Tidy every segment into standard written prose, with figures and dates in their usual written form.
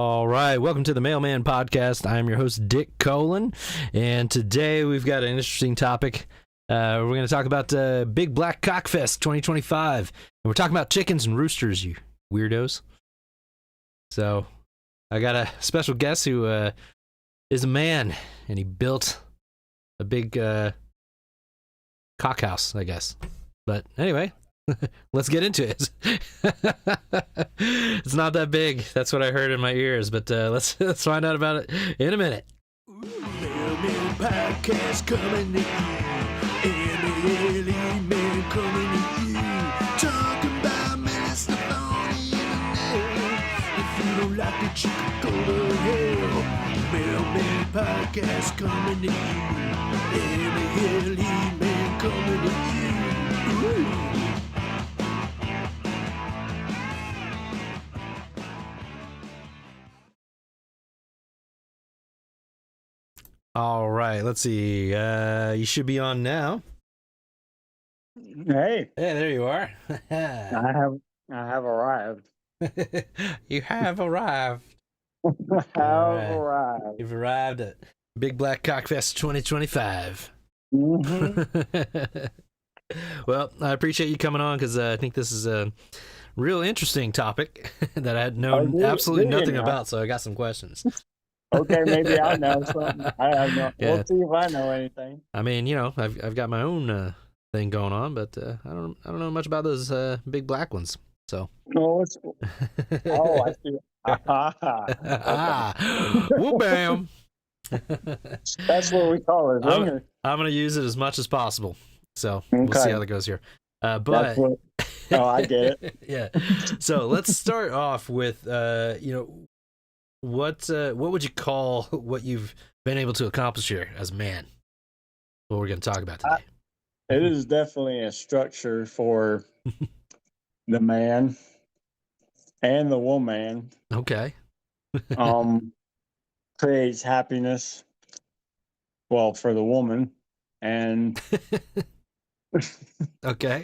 All right, welcome to the Mailman Podcast. I'm your host, Dick Colin, and today we've got an interesting topic. We're going to talk about Big Black Cockfest 2025, and we're talking about chickens and roosters, you weirdos. So, I got a special guest who is a man, and he built a big cock house, I guess. But anyway, let's get into it. It's not that big. That's what I heard in my ears. But let's find out about it in a minute. Mailman Podcast coming to you. Mailman coming to you. Talking about Minnesota If you don't like it, you can go to hell. Mailman Podcast coming to you. Mailman coming to you. Ooh. All right, let's see. You should be on now. Hey, There you are. I have arrived. You have arrived. I have arrived. You've arrived at Big Black Cockfest 2025. Mm-hmm. Well, I appreciate you coming on because I think this is a real interesting topic that I had known absolutely nothing about, so I got some questions. Okay, maybe I know something. I have no. Yeah. We'll see if I know anything. I mean, you know, I've got my own thing going on, but I don't know much about those big black ones. So. Oh, I see. Whoop bam. That's what we call it. Ringer. I'm gonna use it as much as possible. So we'll see how that goes here. But I get it. Yeah. So let's start off with what would you call what you've been able to accomplish here as a man? What we're going to talk about today. It is definitely a structure for the man and the woman. Okay. Creates happiness. Well, for the woman, and okay.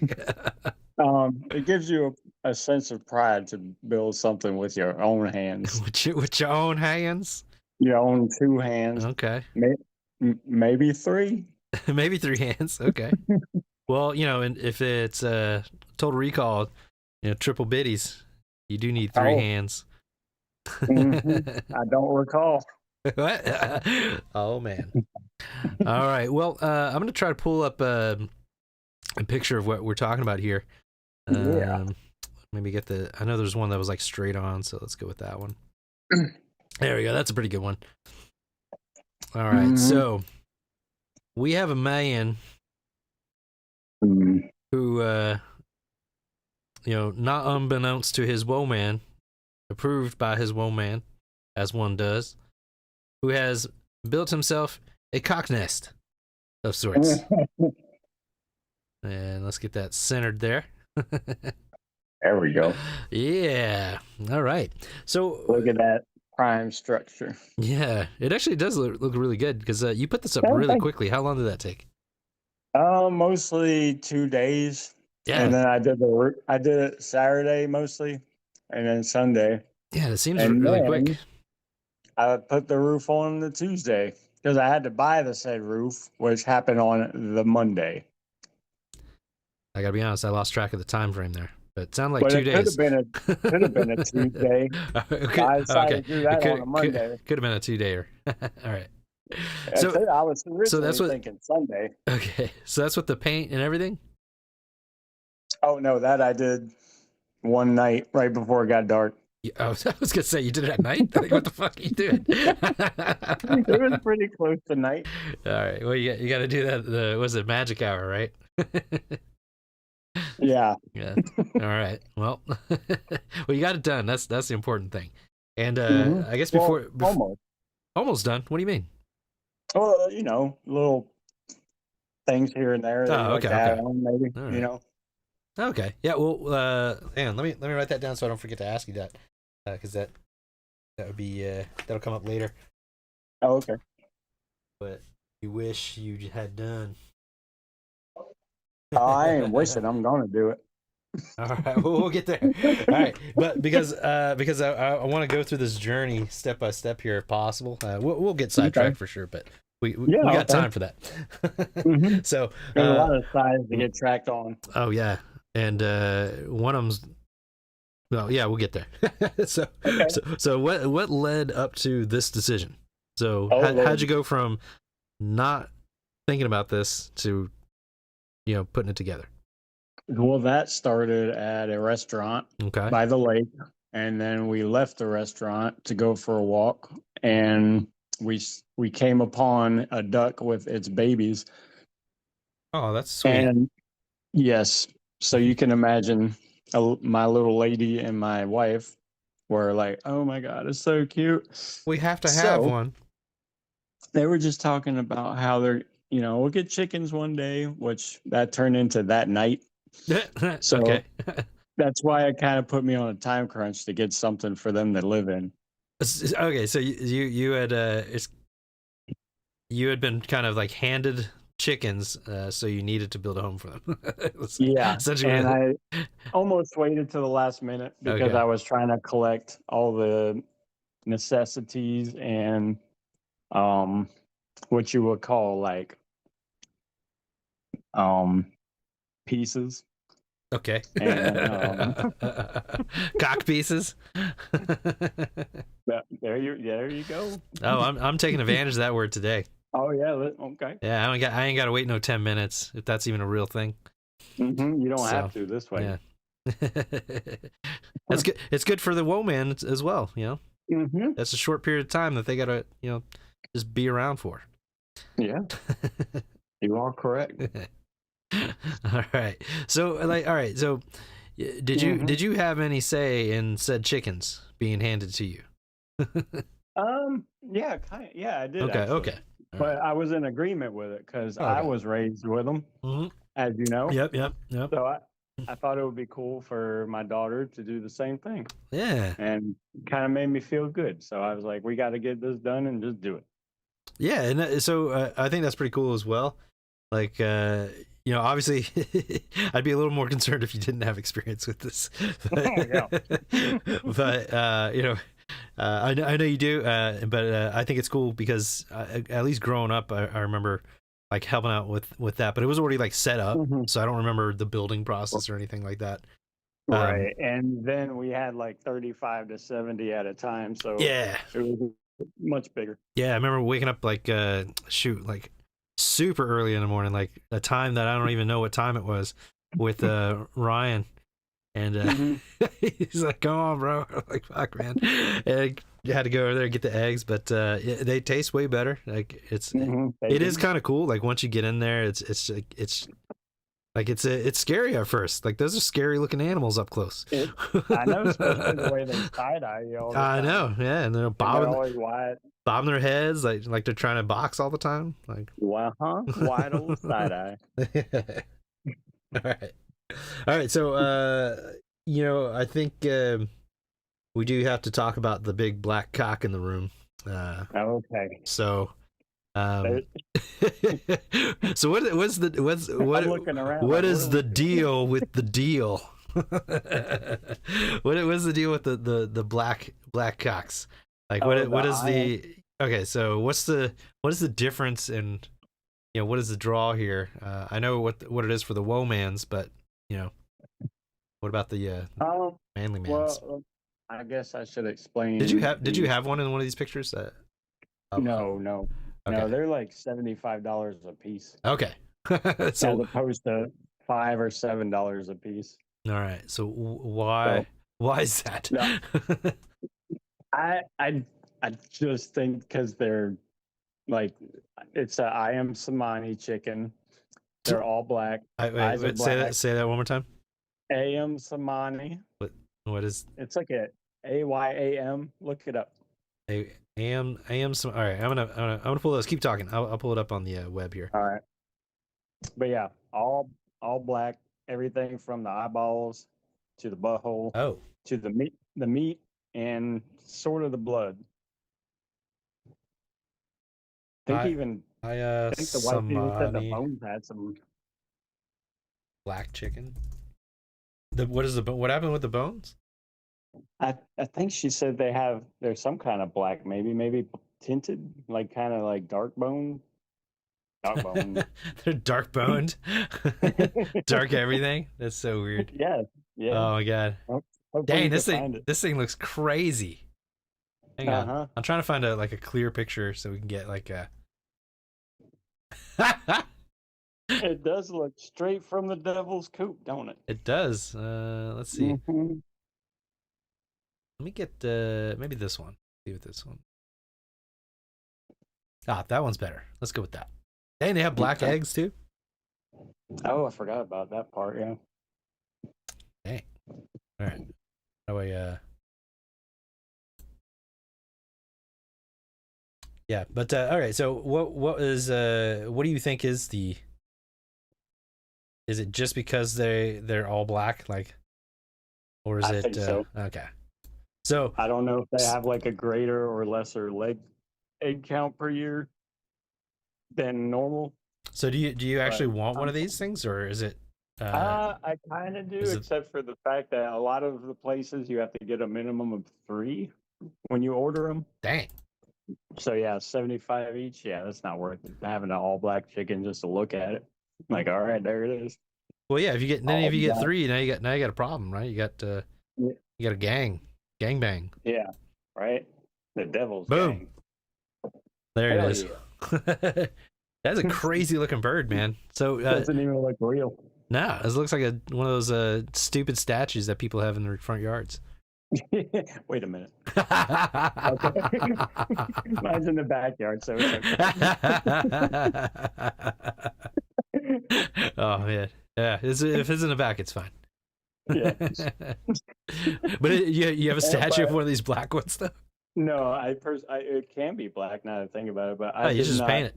It gives you a sense of pride to build something with your own hands. with your own hands? Your own two hands. Okay. Maybe three. Maybe three hands. Okay. Well, you know, and if it's Total Recall, you know, triple biddies, you do need three hands. Mm-hmm. I don't recall. What? Oh man. All right. Well, I'm gonna try to pull up a picture of what we're talking about here. Yeah. Maybe get I know there's one that was like straight on, so let's go with that one. There we go. That's a pretty good one. All right. Mm-hmm. So we have a man who, not unbeknownst to his woman, approved by his woman, as one does, who has built himself a cock nest of sorts. And let's get that centered there. There we go. Yeah. All right. So look at that prime structure. Yeah, it actually does look really good because you put this up really quickly. How long did that take? Mostly 2 days. Yeah. And then I did it Saturday mostly, and then Sunday. Yeah, it seems really quick. I put the roof on the Tuesday because I had to buy the said roof, which happened on the Monday. I gotta be honest, I lost track of the time frame there, but it sounded like 2 days. Could have been a Tuesday. Okay. I decided to do that on a Monday. Could have been a 2-dayer. All right. So I was originally thinking Sunday. Okay, so that's with the paint and everything. Oh no, that I did one night right before it got dark. Yeah, I was gonna say you did it at night. Like, what the fuck are you doing? It was pretty close to night. All right. Well, you got to do that. Was it magic hour, right? Yeah. Yeah. All right. Well, you got it done. That's the important thing. And I guess before almost done. What do you mean? Well, little things here and there. Oh, okay. Maybe right. Okay. Yeah. Well, hang on. Let me write that down so I don't forget to ask you that, because that would be that'll come up later. Oh, okay. But you wish you had done. I ain't wishing. I'm gonna do it. All right, we'll get there. All right, but because I want to go through this journey step by step here if possible. We'll get sidetracked for sure, but we Yeah, got okay. time for that. Mhm. So There's a lot of sides to get tracked on. oh yeah, and one of them's well, yeah, we'll get there. so, Okay. so what led up to this decision? So Oh, how'd Lord. you go from not thinking about this to putting it together? Well, that started at a restaurant Okay. by the lake, and then we left the restaurant to go for a walk, and we came upon a duck with its babies. Oh, that's sweet. And yes, so you can imagine my little lady and my wife were like, "Oh my God, it's so cute." We have to have So one. they were just talking about how they're, we'll get chickens one day, which that turned into that night. So Okay. that's why it kind of put me on a time crunch to get something for them to live in. Okay, so you had you had been kind of like handed chickens, so you needed to build a home for them. Yeah, Essentially. and I almost waited to the last minute because Okay. I was trying to collect all the necessities and what you would call like um pieces. Okay. And Cock pieces. there you go. Oh, I'm taking advantage of that word today. Oh yeah, okay. Yeah, I ain't got to wait no 10 minutes if that's even a real thing. You don't So, have to this way. Yeah. That's good. It's good for the woman as well, That's a short period of time that they got to, just be around for. Yeah, you are correct. All right. So all right. So did you have any say in said chickens being handed to you? Yeah, yeah, I did. Okay. Actually. Okay. All But right. I was in agreement with it because Okay. I was raised with them, as you know. Yep. So I thought it would be cool for my daughter to do the same thing. Yeah. And kind of made me feel good. So I was like, we got to get this done and just do it. Yeah, and so I think that's pretty cool as well. Like, obviously, I'd be a little more concerned if you didn't have experience with this. But I know you do. But I think it's cool because at least growing up, I remember like helping out with that. But it was already like set up, so I don't remember the building process or anything like that. Right. And then we had like 35 to 70 at a time. So yeah, it was much bigger. Yeah, I remember waking up like like super early in the morning, like a time that I don't even know what time it was, with Ryan, and he's like, "Come on, bro!" I'm like, "Fuck, man!" And I had to go over there and get the eggs, but they taste way better. Like it is kind of cool. Like once you get in there, it's scary at first. Like those are scary looking animals up close. I know, especially the way they side eye you all the time. I know, yeah, and they're bobbing their heads like they're trying to box all the time. Like, wide old side eye. All right. So, I think we do have to talk about the big black cock in the room. Okay. So, so what is the deal with the deal? What's the deal with the black cocks? Like what is the okay? So what is the difference in what is the draw here? I know what it is for the womans, but what about the manly mans? Well, I guess I should explain. Did you have one in one of these pictures? No. Okay. No, they're like $75 a piece. Okay. So as opposed to $5 or $7 a piece. All right. So why is that? No, I just think because they're like it's a I am Samani chicken. They're all black. Wait, say that one more time. AM Samani. What is? It's like a AYAM. Look it up. AM some. All right, I'm gonna pull those. Keep talking. I'll pull it up on the web here. All right. But yeah, all black. Everything from the eyeballs to the butthole. Oh. To the meat, and sort of the blood. I think the white people said the bones had some black chicken. What happened with the bones? I think she said there's some kind of black, maybe tinted, like kind of like dark bone. Dark bone. They're dark boned, dark everything. That's so weird. Yeah. Oh my god. Hopefully Dang, you this can find thing it. this thing looks crazy. Hang on. Uh-huh. I'm trying to find a clear picture so we can get like a It does look straight from the devil's coop, don't it? It does. Let's see. Mhm. Let me get maybe this one. See with this one. Ah, that one's better. Let's go with that. Dang, they have black Okay. eggs too. Oh, I forgot about that part. Yeah. Dang. All right. How do I? Yeah, but all right. So what do you think is the? Is it just because they're all black, like, or is I it? think so. Okay. So I don't know if they have like a greater or lesser egg count per year than normal. do you actually want one of these things, or is it? I kind of do, is it- except for the fact that a lot of the places you have to get a minimum of 3 when you order them. Dang. So yeah, 75 each. Yeah, that's not worth it. Having an all black chicken just to look at it. Like, all right, there it is. Well, yeah. If you get Oh, 3, now you got a problem, right? You got Yeah. you got a gangbang. Yeah, right. The devil's Boom. gang. There it Hell is. That's a crazy looking bird, man. So Doesn't even look real. nah, this looks like one of those stupid statues that people have in their front yards. Wait a minute. Mine's in the backyard, so it's okay. Oh man, yeah. If it's in the back, it's fine. Yeah. But you have a statue of one of these black ones, though. No, it can be black now that I think about it, but Oh, you just paint it.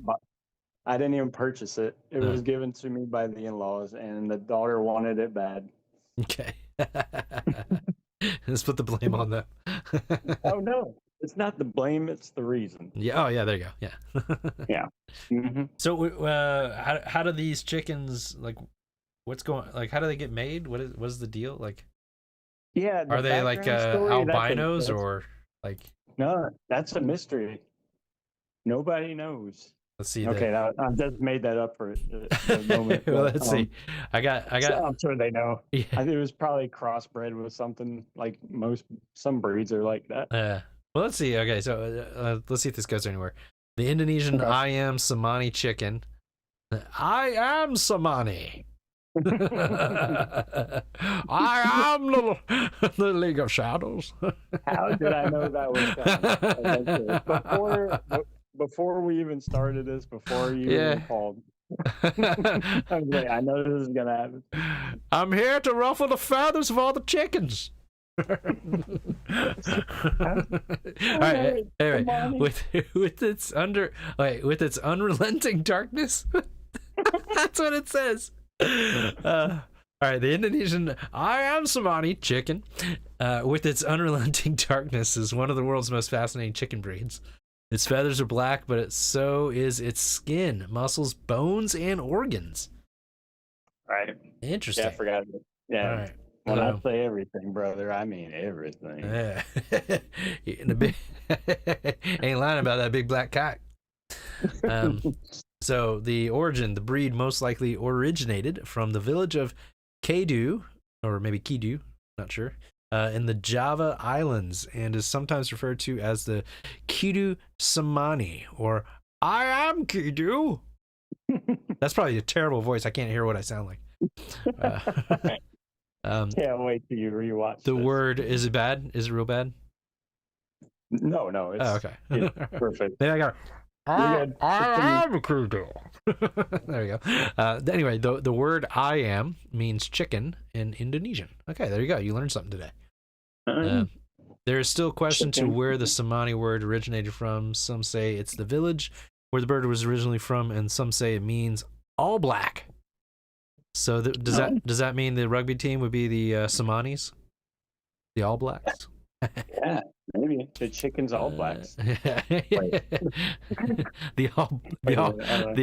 I didn't even purchase it. It Oh. was given to me by the in-laws, and the daughter wanted it bad. Okay. Let's put the blame on them. Oh no, it's not the blame; it's the reason. Yeah. Oh yeah. There you go. Yeah. Yeah. Mm-hmm. So, how do these chickens what's going like? How do they get made? What is the deal? Like, Yeah. are they like albinos or like? No, that's a mystery. Nobody knows. Let's see. Okay, I just made that up for the moment. Well, but, let's see. I got. I'm sure they know. Yeah. I think it was probably crossbred with something like some breeds are like that. Well, let's see. Okay, so let's see if this goes anywhere. The Indonesian Okay. I am Samani chicken. I am Samani. I am the League of Shadows. How did I know that was coming? Before we even started this, before you even called, I was like, I know this is gonna happen. I'm here to ruffle the feathers of all the chickens. All right. Anyway, with its unrelenting darkness, that's what it says. All right, the Indonesian I am Samani chicken, with its unrelenting darkness, is one of the world's most fascinating chicken breeds. Its feathers are black, but so is its skin, muscles, bones, and organs. Right. Interesting. Yeah, I forgot it. Yeah. All right. When I say everything, brother, I mean everything. Yeah. Ain't lying about that big black cock. So the breed most likely originated from the village of Kedu, or maybe Kidu, not sure, in the Java Islands, and is sometimes referred to as the Kidu Samani, or I am Kidu. That's probably a terrible voice. I can't hear what I sound like. Can't wait till you rewatch the this. word, is it bad? Is it real bad? No, it's, okay. it's perfect. Then I got I am Kudu. There you go. Anyway, the word I am means chicken in Indonesian. Okay, there you go. You learned something today. There is still a question to where the Samani word originated from. Some say it's the village where the bird was originally from, and some say it means all black. So does that mean the rugby team would be the Samanis, the All Blacks? Yeah, maybe the chicken's all blacks. the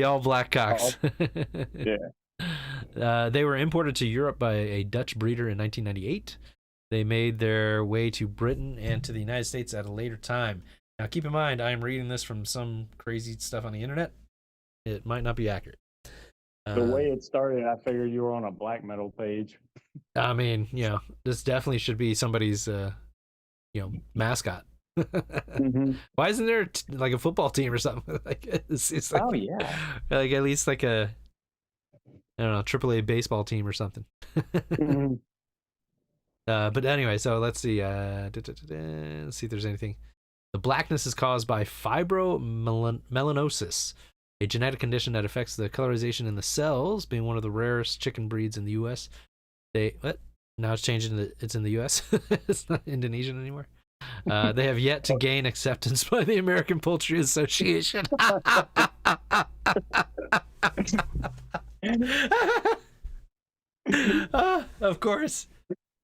all black cocks. Yeah. They were imported to Europe by a Dutch breeder in 1998. They made their way to Britain and to the United States at a later time. Now, keep in mind, I am reading this from some crazy stuff on the internet. It might not be accurate. The way it started, I figured you were on a black metal page. I mean, this definitely should be somebody's, mascot. Mm-hmm. Why isn't there like a football team or something? Like, it's like, Oh yeah, like at least like a, I don't know, AAA baseball team or something. mm-hmm. But anyway, so let's see. Let's see if there's anything. The blackness is caused by fibromelanosis, a genetic condition that affects the colorization in the cells, being one of the rarest chicken breeds in the U.S. Now it's changing. It's in the U.S. It's not Indonesian anymore. They have yet to gain acceptance by the American Poultry Association. Of course.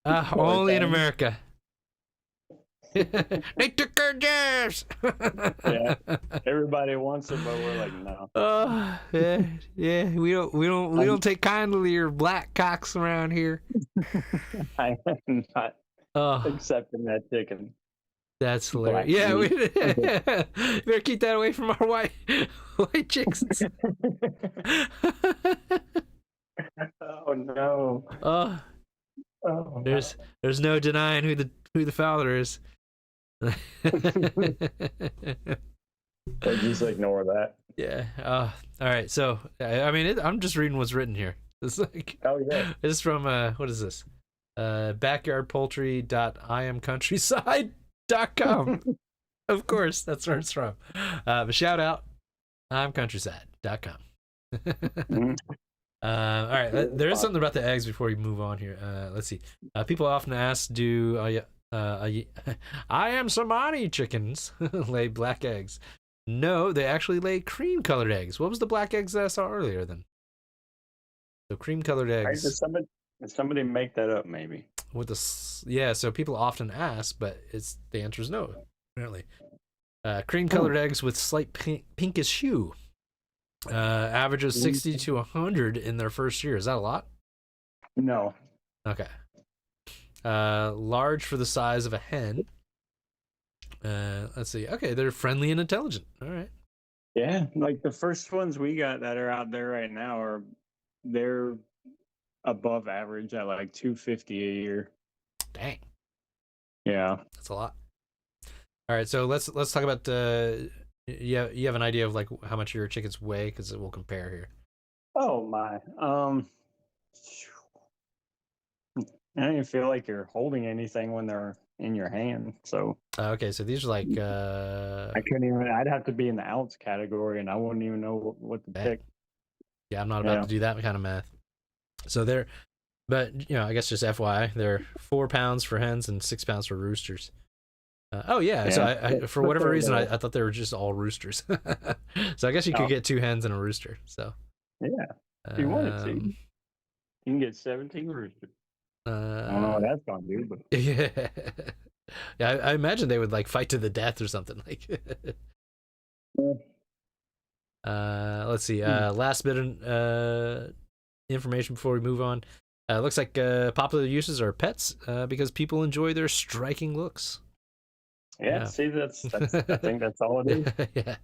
Only in America. They took our jobs. Yeah, everybody wants it, but we're like, no. Yeah. We don't take kindly to your black cocks around here. I am not accepting that chicken. That's hilarious. Yeah, we better keep that away from our white chicks. Oh no. Oh, there's no denying who the father is. Just ignore that. Yeah. All right. So I mean, I'm just reading what's written here. It's like, oh yeah, this is from what is this? Backyardpoultry.iamcountryside.com. Of course, that's where it's from. But shout out, imcountryside.com. All right, there is something about the eggs before we move on here. Let's see. People often ask, do I am Somali chickens lay black eggs? No, they actually lay cream-colored eggs. What was the black eggs that I saw earlier then? So cream-colored eggs. Did somebody make that up? Maybe. With so people often ask, but the answer is no. Apparently, cream-colored eggs with slight pinkish hue. Averages 60 to 100 in their first year. Is that a lot? No. Okay. Large for the size of a hen. Let's see. Okay, they're friendly and intelligent. All right. Yeah, like the first ones we got that are out there right now they're above average at like 250 a year. Dang. Yeah. That's a lot. All right, so let's talk about you have an idea of like how much your chickens weigh, because it will compare here. Oh my. I don't even feel like you're holding anything when they're in your hand. So okay, so these are like I couldn't even. I'd have to be in the ounce category, and I wouldn't even know what to pick. Yeah, I'm not about to do that kind of math. So but I guess just FYI, they're 4 pounds for hens and 6 pounds for roosters. So I for whatever reason I thought they were just all roosters. So I guess you could get 2 hens and a rooster. So yeah, if you wanted to, you can get 17 roosters. I don't know what that's gonna do, but yeah, I imagine they would like fight to the death or something. Like, let's see. Last bit of information before we move on. Looks like popular uses are pets because people enjoy their striking looks. Yeah. See, that's I think that's all it is. Yeah.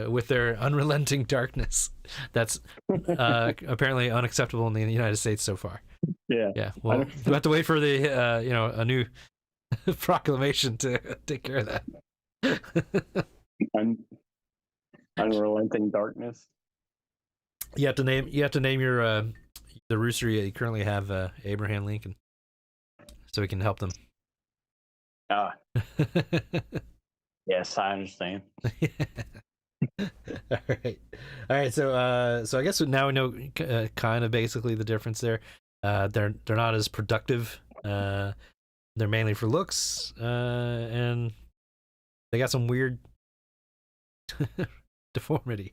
With their unrelenting darkness, that's apparently unacceptable in the United States so far. Yeah. Well, we have to wait for the a new proclamation to take care of that. Unrelenting darkness. You have to name your the rooster you currently have Abraham Lincoln, so we can help them. Yes, I understand. All right. So I guess now we know kind of basically the difference there. They're not as productive. They're mainly for looks, and they got some weird deformity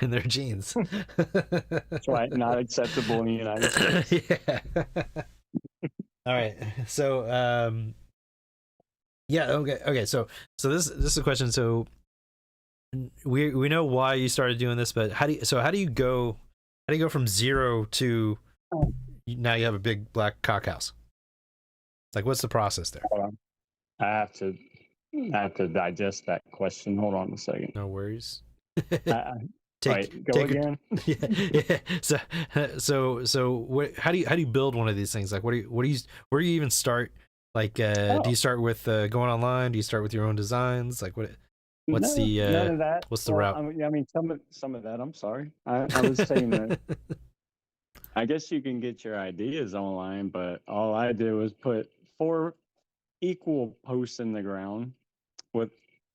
in their genes. That's right. Not acceptable in the United States. Yeah. All right. So yeah. Okay. So this is a question. So we know why you started doing this, but how do you go do you go from 0 to now you have a big black cock house? Like, what's the process there? Hold on. I have to digest that question. Hold on a second. No worries. Right, go again. Yeah. So what? How do you build one of these things? Like, where do you even start? Like, do you start with going online? Do you start with your own designs? Like, what's none of that. What's the route? I mean, some of that. I'm sorry. I was saying that. I guess you can get your ideas online, but all I did was put 4 equal posts in the ground with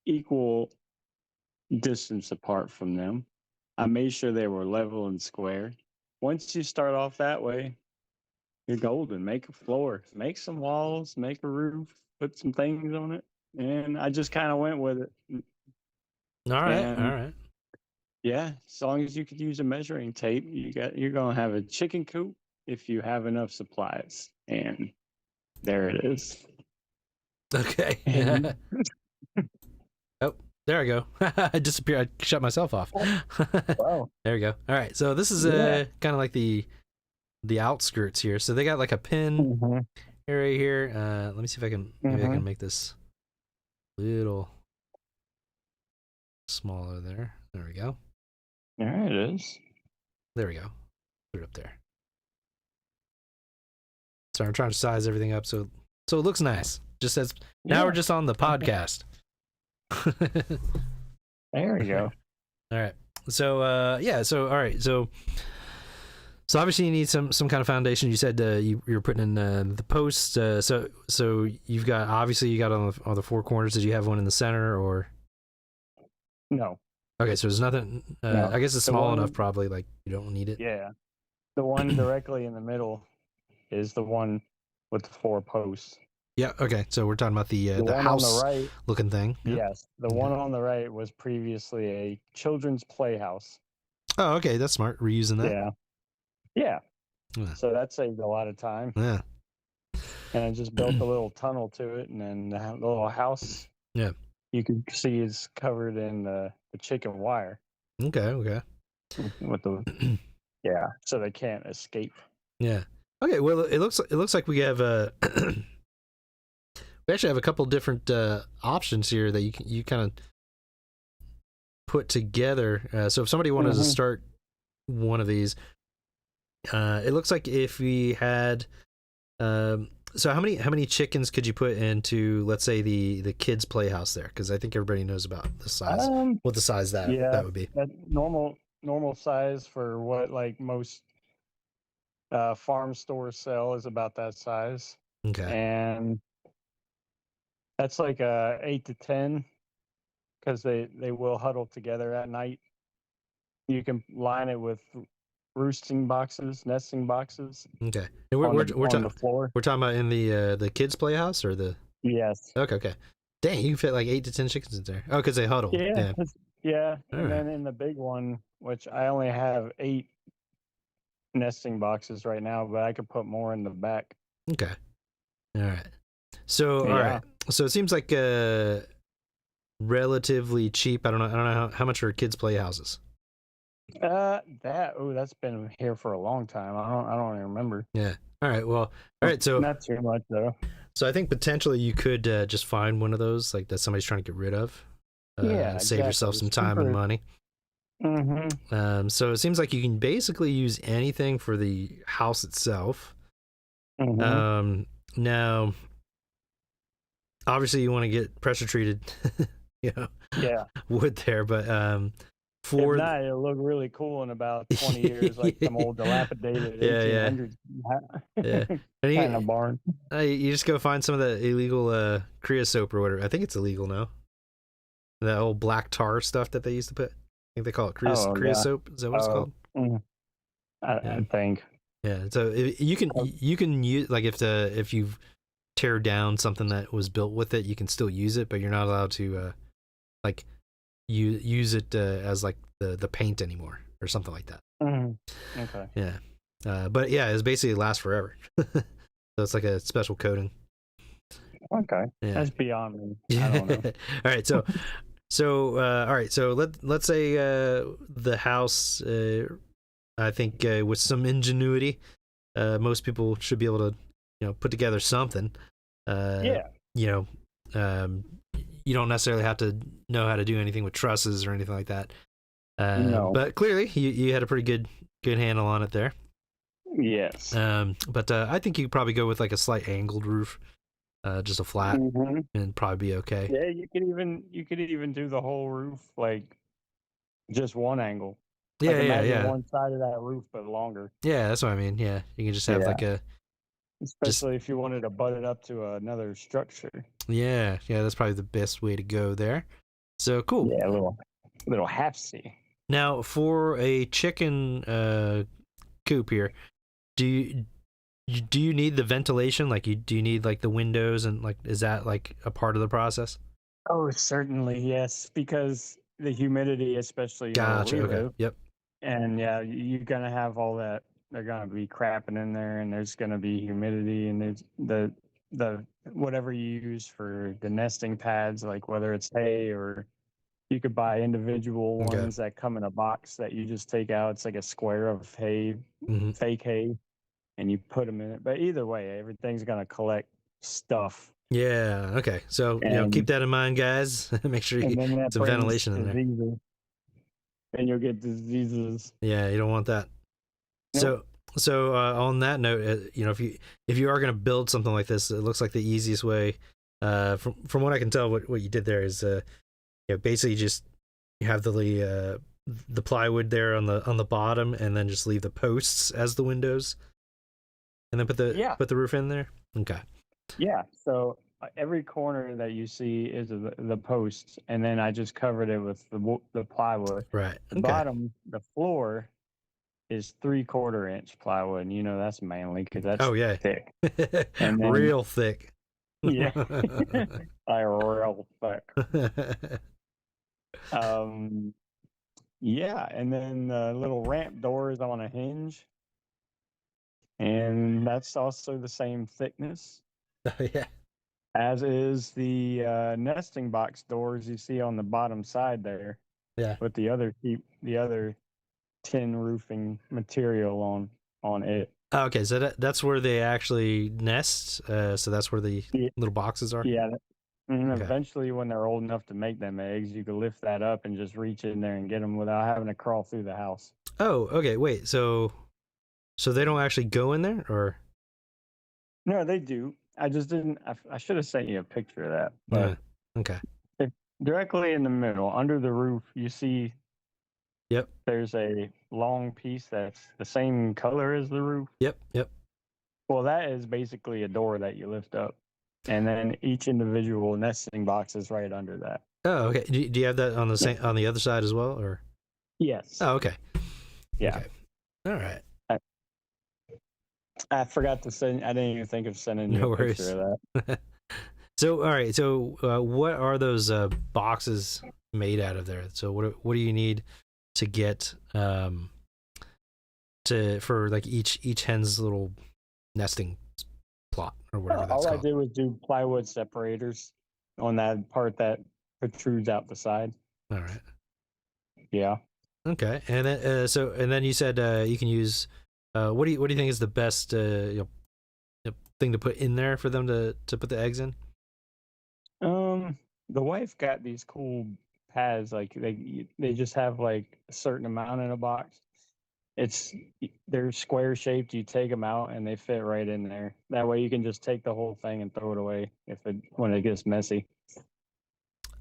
equal distance apart from them. I made sure they were level and square. Once you start off that way, you're golden. Make a floor, make some walls, make a roof, put some things on it, and I just kind of went with it. All right. Yeah, as long as you could use a measuring tape, you're gonna have a chicken coop if you have enough supplies, and there it is. Okay. Oh, there I go. I disappeared. I shut myself off. Wow. There we go. All right. So this is kind of like the outskirts here. So they got like a pin area here. Let me see if I can maybe I can make this little smaller there. There we go. There it is. There we go. Put it up there. Sorry, I'm trying to size everything up so it looks nice. Just as now we're just on the podcast. There we go. All right. So so all right. So obviously you need some kind of foundation. You said you're putting in the posts. So you've got on the 4 corners. Did you have one in the center or? No. Okay, so there's nothing. No. I guess it's small enough. Probably like you don't need it. Yeah, the one directly in the middle is the one with the 4 posts. Yeah. Okay. So we're talking about the one house on the right, looking thing. Yep. Yes, the one on the right was previously a children's playhouse. Oh, okay. That's smart. Reusing that. Yeah. So that saved a lot of time. Yeah. And I just built a little tunnel to it, and then the little house. Yeah. You can see is covered in the chicken wire. Okay. With the so they can't escape. Yeah. Okay. Well, it looks like we have we actually have a couple different options here that you kind of put together. So if somebody wanted to start one of these, it looks like if we had. So how many chickens could you put into, let's say, the kids' playhouse there? Because I think everybody knows about the size. What the size that would be? That normal size for what like most farm stores sell is about that size. Okay. And that's like 8 to 10 because they will huddle together at night. You can line it with nesting boxes. Okay. And we're on the floor. We're talking about in the kids' playhouse or the. Yes. Okay. Dang, you can fit like 8 to 10 chickens in there. Oh, because they huddle. Yeah. And then in the big one, which I only have 8 nesting boxes right now, but I could put more in the back. Okay. All right. So all right. So it seems like relatively cheap. I don't know how much are kids' playhouses. That's been here for a long time. I don't even remember. Yeah. All right. Well. All right. So not too much though. So I think potentially you could just find one of those like that somebody's trying to get rid of. Save yourself some time and money. So it seems like you can basically use anything for the house itself. Now, obviously you want to get pressure treated, wood there, but if not, it'll look really cool in about 20 years, like some old dilapidated 1800s kind of barn. You just go find some of the illegal creosote or whatever. I think it's illegal now. The old black tar stuff that they used to put. I think they call it creosote. Is that what it's called? I think. Yeah. So you can use, like, if you tear down something that was built with it, you can still use it, but you're not allowed to like use it as like the paint anymore or something like that. Okay. Yeah. But yeah, it's basically lasts forever. So it's like a special coating. Okay. Yeah. That's beyond me. I don't know. All right. So all right. So let's say the house I think with some ingenuity, most people should be able to, put together something. Yeah. You know, you don't necessarily have to know how to do anything with trusses or anything like that. No. But clearly, you had a pretty good handle on it there. Yes. But I think you could probably go with like a slight angled roof, just a flat, and probably be okay. Yeah, you could even do the whole roof like just one angle. Like imagine one side of that roof but longer. Yeah, that's what I mean. Yeah, you can just have like a. Especially if you wanted to butt it up to another structure. Yeah, that's probably the best way to go there. So cool. Yeah, a little half C. Now for a chicken coop here, do you need the ventilation? Like do you need like the windows and like is that like a part of the process? Oh, certainly, yes, because the humidity, especially Gotcha. where we Okay. live, Yep. and yeah, you're gonna have all that. They're gonna be crapping in there, and there's gonna be humidity, and there's the whatever you use for the nesting pads, like whether it's hay or you could buy individual ones that come in a box that you just take out. It's like a square of hay, fake hay, and you put them in it. But either way, everything's gonna collect stuff. Yeah. Okay. So keep that in mind, guys. Make sure you get some ventilation in there. And you'll get diseases. Yeah, you don't want that. Nope. So on that note, if you are going to build something like this, it looks like the easiest way, from what I can tell, what you did there is, basically just you have the plywood there on the bottom, and then just leave the posts as the windows, and then put the roof in there. Okay. Yeah. So every corner that you see is the posts, and then I just covered it with the plywood. Right. The bottom, the floor, is 3/4 inch plywood, and that's manly because that's thick. And then, real thick. Yeah. Real thick. Yeah, and then the little ramp door is on a hinge, and that's also the same thickness. Yeah. As is the nesting box doors you see on the bottom side there. Yeah. With the other tin roofing material on it. Okay, so that's where they actually nest. So that's where the little boxes are. Yeah, and eventually, when they're old enough to make them eggs, you can lift that up and just reach in there and get them without having to crawl through the house. Oh, okay. Wait, so they don't actually go in there, or? No, they do. I just didn't. I should have sent you a picture of that. But okay. Directly in the middle, under the roof, you see. Yep. There's a long piece that's the same color as the roof. Yep. Well, that is basically a door that you lift up, and then each individual nesting box is right under that. Oh, okay. Do you have that on the other side as well, or? Yes. Oh, okay. Yeah. Okay. All right. I forgot to send. I didn't even think of sending you a picture of that. So, all right. So, what are those boxes made out of there? So, what do you need to get for like each hen's little nesting plot or whatever that's called? All I did was do plywood separators on that part that protrudes out the side. All right. Yeah. Okay, and then and then you said you can use what do you think is the best thing to put in there for them to put the eggs in? The wife got these cool pads, like they just have like a certain amount in a box. They're square shaped. You take them out and they fit right in there. That way you can just take the whole thing and throw it away when it gets messy.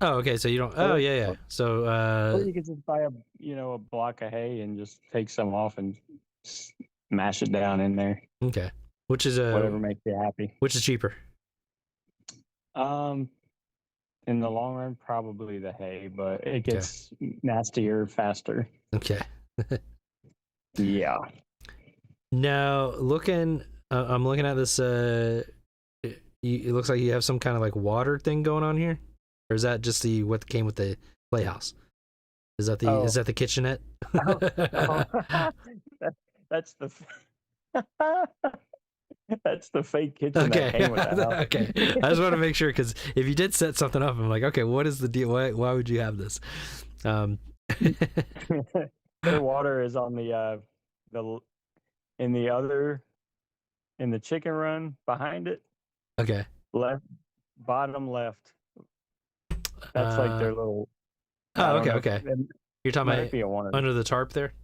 Oh, okay. So you don't. Oh, yeah. So or you could just buy a block of hay and just take some off and mash it down in there. Okay. Which is whatever makes you happy. Which is cheaper? In the long run, probably the hay, but it gets nastier faster. Okay. Yeah. Now, I'm looking at this. It looks like you have some kind of like water thing going on here, or is that just what came with the playhouse? Is that the kitchenette? That's the. That's the fake kitchen that came with that house. Okay. I just want to make sure, because if you did set something up, I'm like, okay, what is the deal? Why would you have this? The water is on the the in the other in the chicken run behind it, Okay. left bottom left. That's like their little. I Oh, don't okay, know. okay. It You're talking might about be a one of under the tarp there?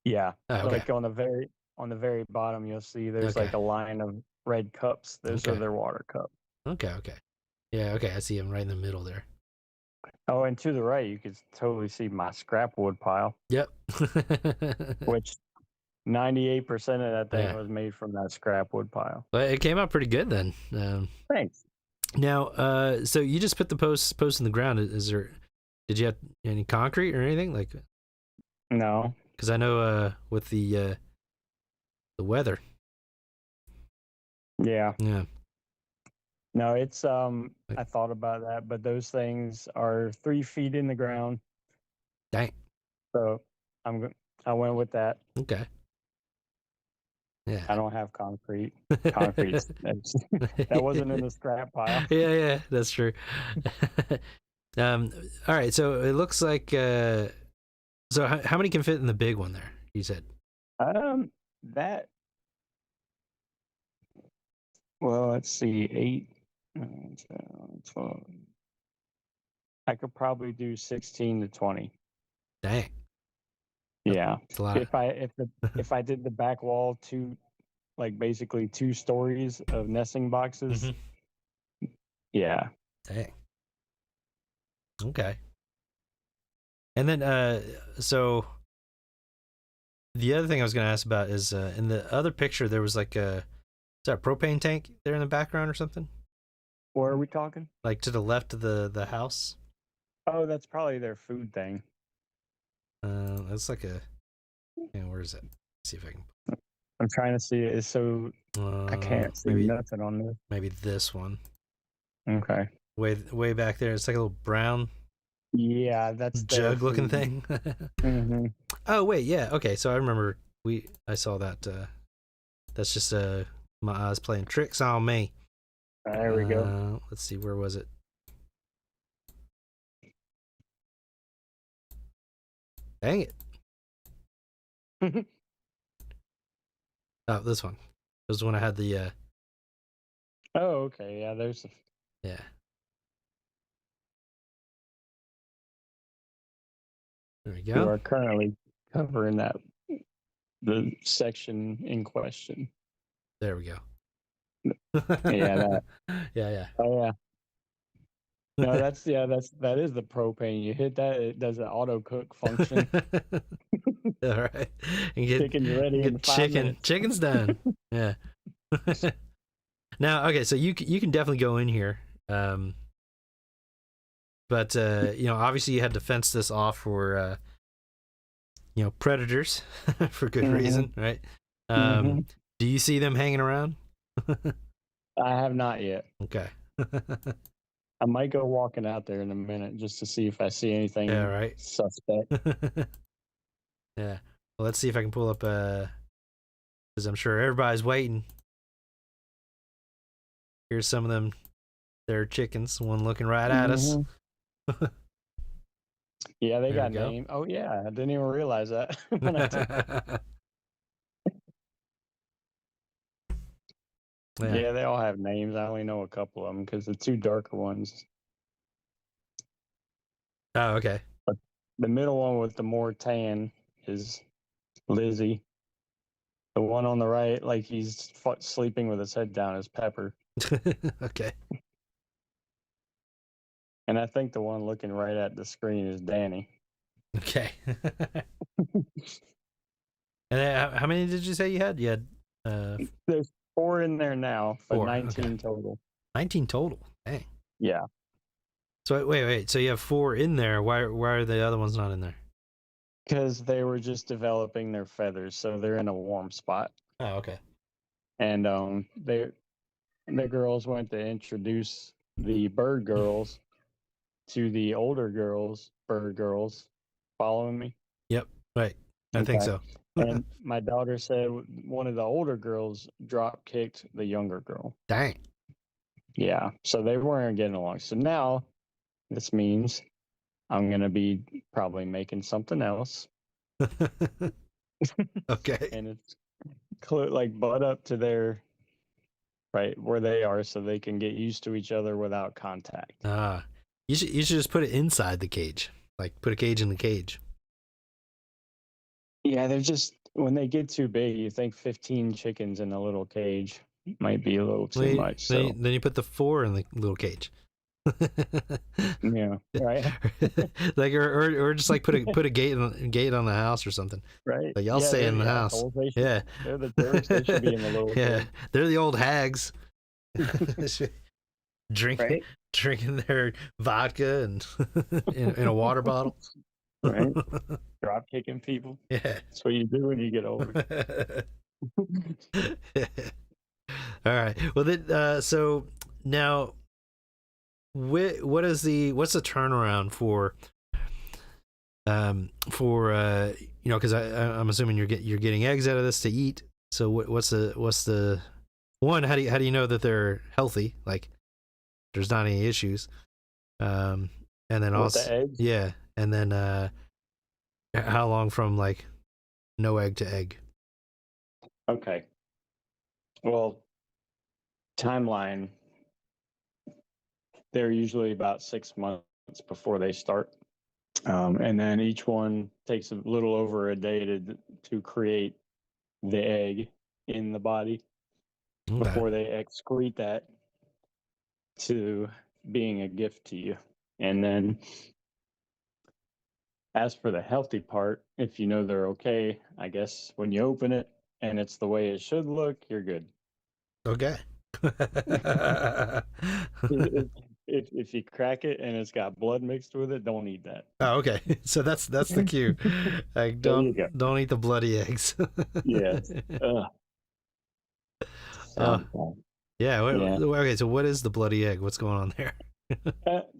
yeah. Oh, okay. Like on the very bottom, you'll see there's Okay. like a line of red cups. Those are Okay. their water cups. Okay, okay. Yeah, okay. I see him right in the middle there. Oh, and to the right, you could totally see my scrap wood pile, Yep. which 98% of that thing Yeah. was made from that scrap wood pile. Well, it came out pretty good then. Thanks. Now, so you just put the post in the ground. Did you have any concrete or anything like? No. Because I know with the weather. Yeah. Yeah. No, it's I thought about that, but those things are 3 feet in the ground, Dang. so I went with that. Okay. Yeah. I don't have concrete. Concrete that wasn't in the scrap pile. Yeah, that's true. All right, so it looks like so how many can fit in the big one there? You said. That well, let's see, 8, 9, 10, 12. I could probably do 16 to 20. Dang. Yeah. It's a lot. If I did the back wall like basically 2 stories of nesting boxes. Mm-hmm. Yeah. Dang. Okay. And then so the other thing I was going to ask about is in the other picture there was like is that a propane tank there in the background or something? Where are we talking? Like to the left of the house? Oh, that's probably their food thing. It's like a where is it? Let's see if I can. I'm trying to see it. It's so I can't see nothing on this. Maybe this one. Okay. Way back there. It's like a little brown. Yeah, that's jug looking thing. Mm-hmm. Oh wait, yeah. Okay, so I remember I saw that. That's just my eyes playing tricks on me. There we go. Let's see, where was it? Dang it. Oh, this one. This was when I had the Oh, okay. Yeah, there's yeah. There we you go. are currently covering the section in question. There we go. Yeah, that. Yeah. Oh yeah. No, that is the propane. You hit that, it does an auto cook function. All right. And Chicken's ready in 5 minutes. Chicken's done. Yeah. Now, okay, so you can definitely go in here. But obviously you had to fence this off for predators for good reason, right? Do you see them hanging around? I have not yet. Okay. I might go walking out there in a minute just to see if I see anything suspect. Yeah. Well, let's see if I can pull up because I'm sure everybody's waiting. Here's some of them. They're chickens. One looking right at us. Yeah, they got names. Oh yeah, I didn't even realize that. Yeah, they all have names. I only know a couple of them because the 2 darker ones. Oh, okay. But the middle one with the more tan is Lizzie. The one on the right, like he's sleeping with his head down, is Pepper. Okay. And I think the one looking right at the screen is Danny. Okay. And how many did you say you had? You had there's 4 in there now, but 4, 19 total. 19 total. Dang. Yeah. So wait. So you have 4 in there. Why are the other ones not in there? Because they were just developing their feathers, so they're in a warm spot. Oh, okay. And the girls went to introduce the bird girls to the older bird girls. Following me? Yep. Right. I think so. And my daughter said one of the older girls drop kicked the younger girl. Dang. Yeah. So they weren't getting along. So now this means I'm going to be probably making something else. Okay. And it's like butt up to their right where they are, so they can get used to each other without contact. You should just put it inside the cage. Like put a cage in the cage. Yeah, they're just when they get too big, you think 15 chickens in a little cage might be a little too much. So Then you put the 4 in the little cage. yeah, right, Like or just like put a gate on the house or something. right. Like y'all Yeah, stay in the yeah, house. they should, Yeah. they're the jerks. They should be in the little Yeah. cage. They're the old hags. drinking Right, drinking their vodka and in a water bottle. right. Drop kicking people. Yeah. That's what you do when you get older. All right. Well, then, so now, what's the turnaround for because I'm assuming you're getting eggs out of this to eat. So what's the one? How do you know that they're healthy? Like, there's not any issues. And then With also, the eggs? yeah, and then how long from like no egg to egg? Okay. Well, timeline. They're usually about 6 months before they start, and then each one takes a little over a day to create the egg in the body Okay. before they excrete that to being a gift to you. And then as for the healthy part, if you know they're okay, I guess when you open it and it's the way it should look, you're good. Okay. If you crack it and it's got blood mixed with it, don't eat that. Oh, okay. So that's the cue. Like There you go. don't eat the bloody eggs. Yes. Sounds bad. Yeah, Yeah. Okay, so what is the bloody egg? What's going on there?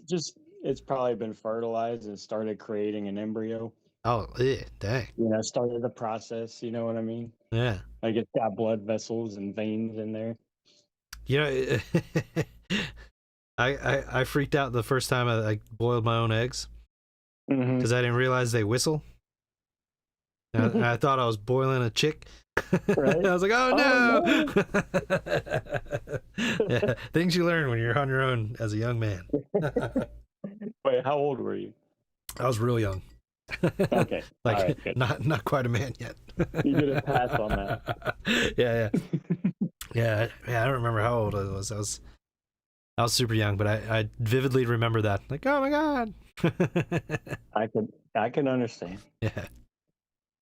Just it's probably been fertilized and started creating an embryo. Oh, yeah, dang. Started the process. You know what I mean? Yeah. Like it's got blood vessels and veins in there. You know, I freaked out the first time I boiled my own eggs Mm-hmm. because I didn't realize they whistle. I thought I was boiling a chick. Right? I was like, oh no! Yeah, things you learn when you're on your own as a young man. Wait, how old were you? I was real young. Okay. Like all right, good. not quite a man yet. You did a pass on that. Yeah. Yeah, I don't remember how old I was. I was super young, but I vividly remember that. Like, oh my god. I can understand. Yeah.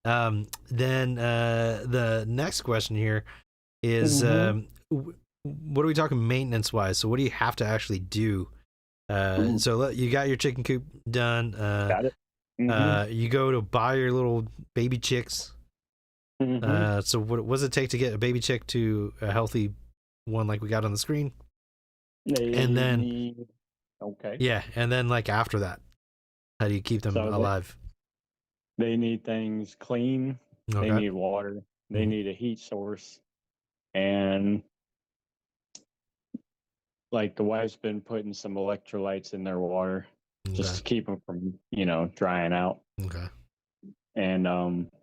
Then the next question here is what are we talking maintenance wise? So what do you have to actually do? So you got your chicken coop done. Got it. Mm-hmm. You go to buy your little baby chicks. So what does it take to get a baby chick to a healthy one like we got on the screen? And then okay. Yeah, and then like after that, how do you keep them alive? They need things clean. Okay. They need water. They need a heat source. And like the wife's been putting some electrolytes in their water just to keep them from, drying out. Okay. And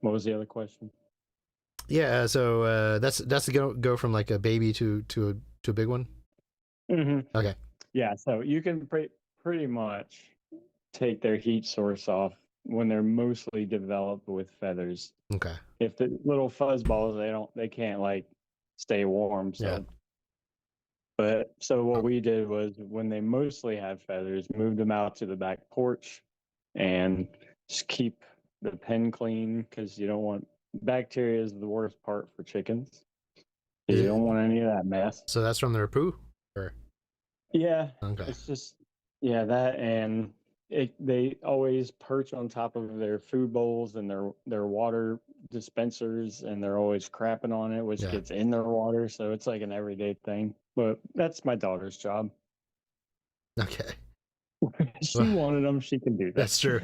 what was the other question? Yeah, so that's to go from like a baby to a big one. Mm-hmm. Okay. Yeah, so you can pretty much take their heat source off when they're mostly developed with feathers. Okay. If the little fuzz balls, they can't like stay warm. So, yeah. But so what we did was when they mostly had feathers, moved them out to the back porch, and just keep the pen clean because you don't want bacteria is the worst part for chickens. You don't want any of that mess. So that's from their poo, or yeah. Okay. It's just that and. They always perch on top of their food bowls and their water dispensers, and they're always crapping on it, which gets in their water. So it's like an everyday thing. But that's my daughter's job. Okay. She wanted them. She can do that. That's true.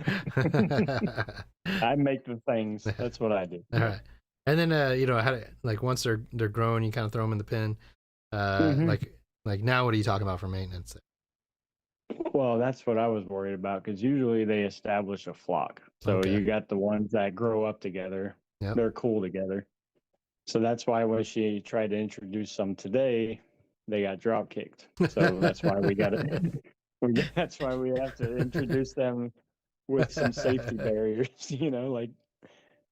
I make the things. That's what I do. All right. And then how to, like once they're grown, you kind of throw them in the pen. Like now, what are you talking about for maintenance? Well, that's what I was worried about because usually they establish a flock. So you got the ones that grow up together, Yep. They're cool together. So that's why when she tried to introduce some today, they got drop kicked. So that's why we got to. That's why we have to introduce them with some safety barriers.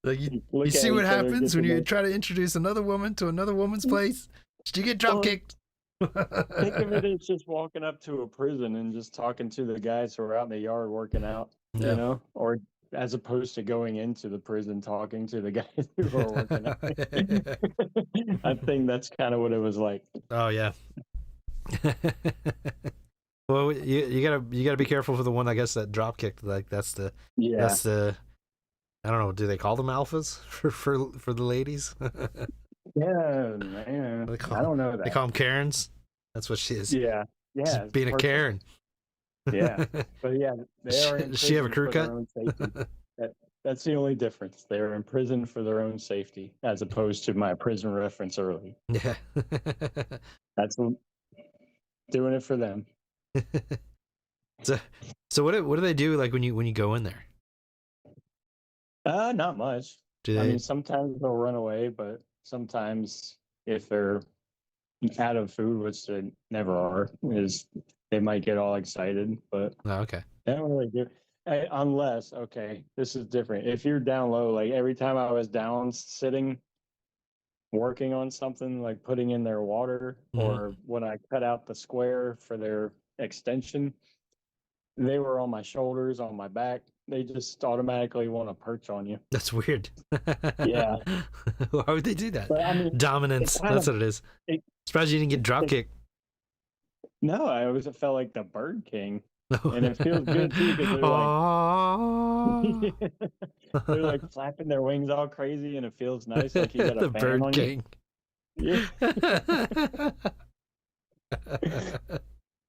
Like you look see at what each other, happens get when to you know. try to introduce another woman to another woman's place? Did you get drop Well, kicked? think of it as just walking up to a prison and just talking to the guys who are out in the yard working out, Yeah. or as opposed to going into the prison talking to the guys who are working out. I think that's kind of what it was like. Oh yeah. Well, you gotta be careful for the one, I guess, that drop kicked. Like that's the Yeah. I don't know. Do they call them alphas for the ladies? Yeah, man. I don't know that. They call them Karens. That's what she is. Yeah. Yeah. Just being perfect. a Karen. Yeah. But yeah, they are in Does she have a prison crew for cut? their own safety. That's the only difference. They are in prison for their own safety, as opposed to my prison reference earlier. Yeah. That's doing it for them. So what do they do like when you go in there? Not much. Do they? I mean, sometimes they'll run away, but sometimes if they're out of food, which they never are, is they might get all excited, but Oh, okay. they don't really do. Unless, okay, this is different. If you're down low, like every time I was down sitting, working on something, like putting in their water, or when I cut out the square for their extension, they were on my shoulders, on my back. They just automatically want to perch on you. That's weird. Yeah. Why would they do that? But I mean, Dominance. That's what it is. Surprised you didn't get drop kicked. No, I always felt like the Bird King. And it feels good too because they're like flapping their wings all crazy, and it feels nice, like you got a the fan Bird on King. You. Yeah.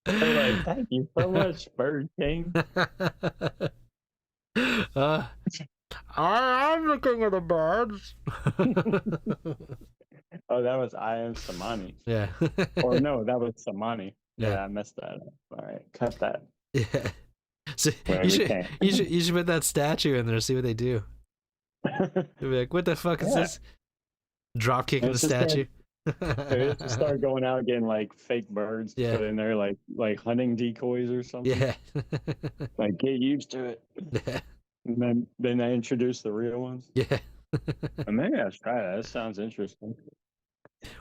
They're like, thank you so much, Bird King. I'm the king of the birds. Oh, that was I Am Samani. Yeah. Or no, that was Samani. Yeah, Yeah. I messed that up. All right, cut that. Yeah. So Well, you should put that statue in there, see what they do. They'll be like, what the fuck is this? Drop kicking the It's just statue. They have to start going out getting like fake birds, Yeah. put in there like hunting decoys or something. Yeah. Like get used to it. Yeah. And then they introduce the real ones. Yeah. And maybe I should try that. That sounds interesting.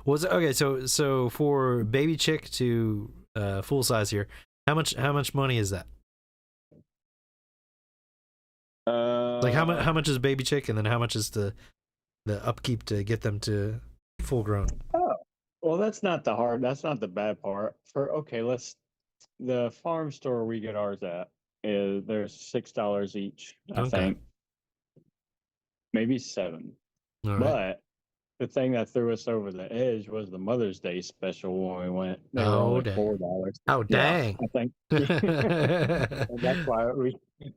Was okay, so for baby chick to full size here, how much money is that? Like how much is baby chick, and then how much is the upkeep to get them to full grown? Oh, well, that's not the bad part. The farm store we get ours at is they're $6 each, I Okay. think. Maybe $7. All right. But the thing that threw us over the edge was the Mother's Day special when we went. They were Oh, only dang. $4. Oh dang! Yeah, I think. And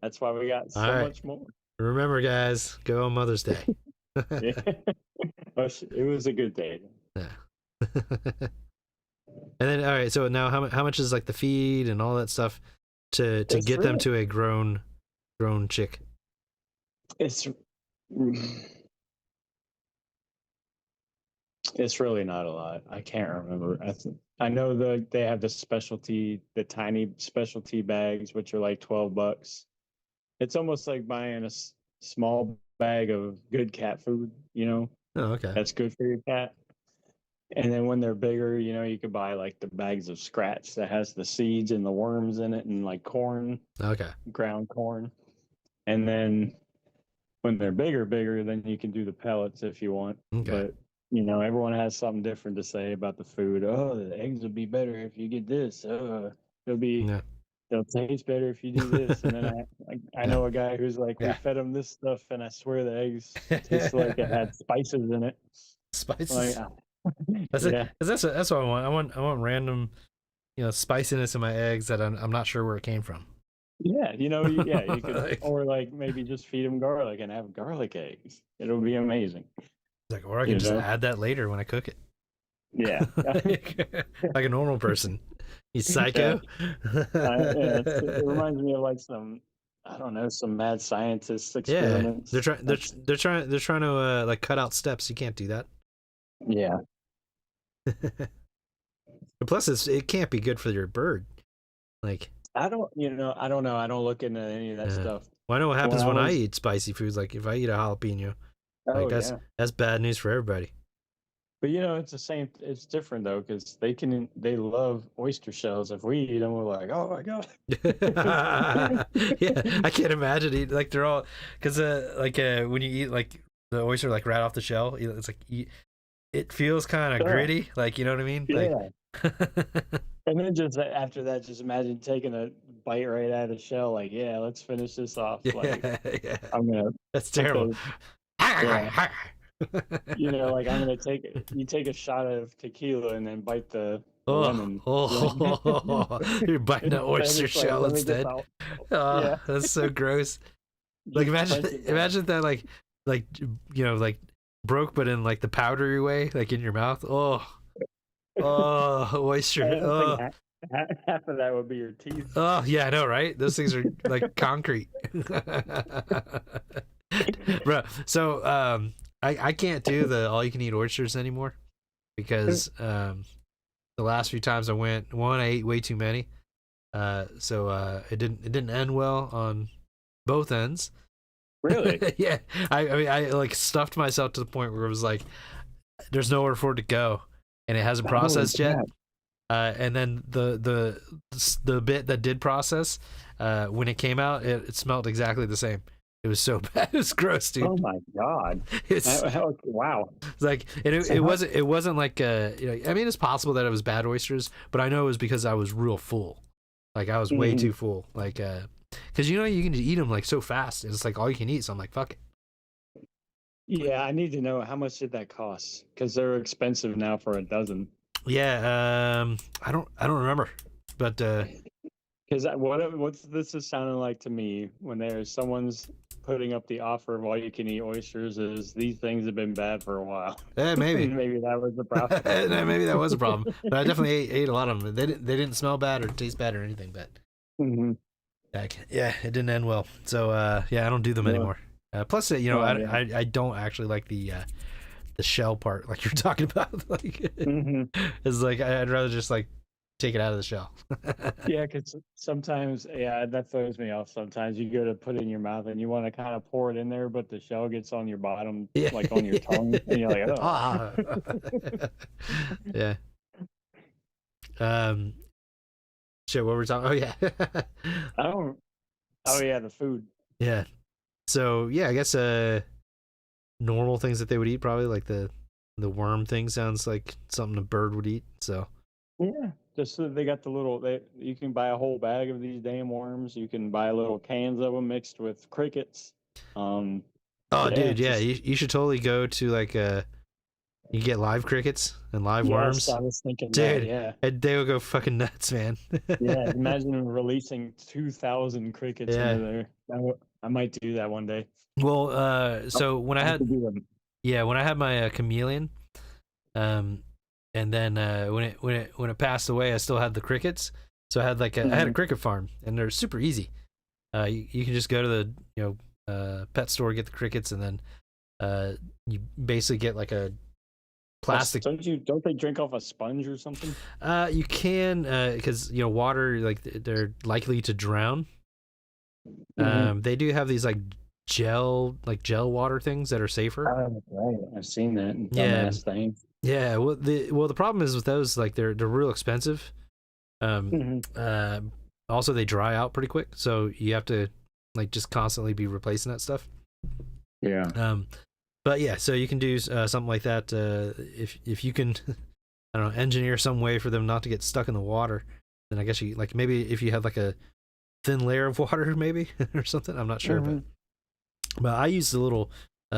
that's why we got so All right. much more. Remember, guys, go on Mother's Day. Yeah. It was a good day. Yeah. And then, all right. So now, how much is like the feed and all that stuff to It's get them really- to a grown chick? It's really not a lot. I can't remember. I know they have the tiny specialty bags, which are like $12. It's almost like buying a small bag of good cat food, Oh, okay. that's good for your cat. And then when they're bigger, you could buy like the bags of scratch that has the seeds and the worms in it, and like corn, Okay. ground corn. And then when they're bigger, then you can do the pellets if you want. Okay. But everyone has something different to say about the food. Oh, the eggs would be better if you get this. Yeah. They'll taste better if you do this. And then I know a guy who's like, we Yeah. fed him this stuff, and I swear the eggs taste like it had spices in it. Spices. Like, That's yeah. it. That's what I want. I want random, spiciness in my eggs that I'm not sure where it came from. Yeah, you could, Like- or like maybe just feed them garlic and have garlic eggs. It'll be amazing. Like, or I can just add that later when I cook it. Yeah. Like a normal person. You psycho. It reminds me of like some I don't know, some mad scientist Yeah, experiments. they're trying to like cut out steps. You can't do that. Yeah. Plus, it can't be good for your bird. Like, I don't know. I don't know. I don't look into any of that stuff. well, I know what When happens I when I was, eat spicy foods. Like, if I eat a jalapeno, like oh yeah. that's bad news for everybody. But it's the same. It's different though, because they love oyster shells. If we eat them, we're like, oh my god. Yeah, I can't imagine eating like they're all because when you eat like the oyster like right off the shell, it's like it feels kind of gritty, like you know what I mean? Yeah. Like, And then just after that, just imagine taking a bite right out of the shell. Like, yeah, let's finish this off. Like, yeah, I'm gonna. that's terrible. Yeah. Like I'm gonna you take a shot of tequila and then bite the lemon. You're biting an oyster shell instead. Yeah. That's so gross. Like imagine that like like broke but in like the powdery way, like in your mouth. Oyster. Half of that would be your teeth. Oh yeah, I know, right? Those things are like concrete. Bro, so I can't do the all you can eat oysters anymore because the last few times I went, I ate way too many. So it didn't end well on both ends. Really? Yeah. I mean I like stuffed myself to the point where it was like there's nowhere for it to go and it hasn't processed yet. And then the bit that did process, when it came out, it smelled exactly the same. It was so bad. It was gross, dude. Oh my god! Wow. It's like it wasn't like I mean, it's possible that it was bad oysters, but I know it was because I was real full. Like I was way too full. Like because you can just eat them like so fast. It's like all you can eat. So I'm like, fuck it. Yeah, I need to know how much did that cost because they're expensive now for a dozen. Yeah, I don't remember, but because what's this is sounding like to me when someone's putting up the offer of all you can eat oysters is these things have been bad for a while. Maybe maybe that was the problem. Maybe that was a problem, but I definitely ate a lot of them. They didn't smell bad or taste bad or anything, but yeah, it didn't end well. So yeah, I don't do them anymore. Plus, I don't actually like the shell part, like you're talking about. Like it's like I'd rather just like take it out of the shell. Yeah, because sometimes, that throws me off. Sometimes you go to put it in your mouth and you want to kind of pour it in there, but the shell gets on your bottom, like on your tongue, and you're like, oh. Yeah. Shit, what were we talking? Oh yeah. Oh yeah, the food. Yeah. So yeah, I guess normal things that they would eat, probably like the worm thing sounds like something a bird would eat. So yeah, just so they got you can buy a whole bag of these damn worms. You can buy little cans of them mixed with crickets. Dude, yeah, you should totally go to like you get live crickets and live worms. I was thinking dude, that, yeah. And they would go fucking nuts, man. Yeah, imagine releasing 2,000 crickets into there. I might do that one day. Well, so when I had my chameleon, and then when it passed away, I still had the crickets. So I had I had a cricket farm, and they're super easy. You can just go to the pet store, get the crickets, and then you basically get like a plastic. Don't they drink off a sponge or something? You can because water, like they're likely to drown. They do have these like gel water things that are safer. Oh, right. I've seen that. Dumbass thing. Yeah. Well, the problem is with those, like they're real expensive. Also, they dry out pretty quick, so you have to like just constantly be replacing that stuff. Yeah. But yeah, so you can do something like that if you can, I don't know, engineer some way for them not to get stuck in the water. Then I guess you like maybe if you have like a thin layer of water maybe or something. I'm not sure, but I use the little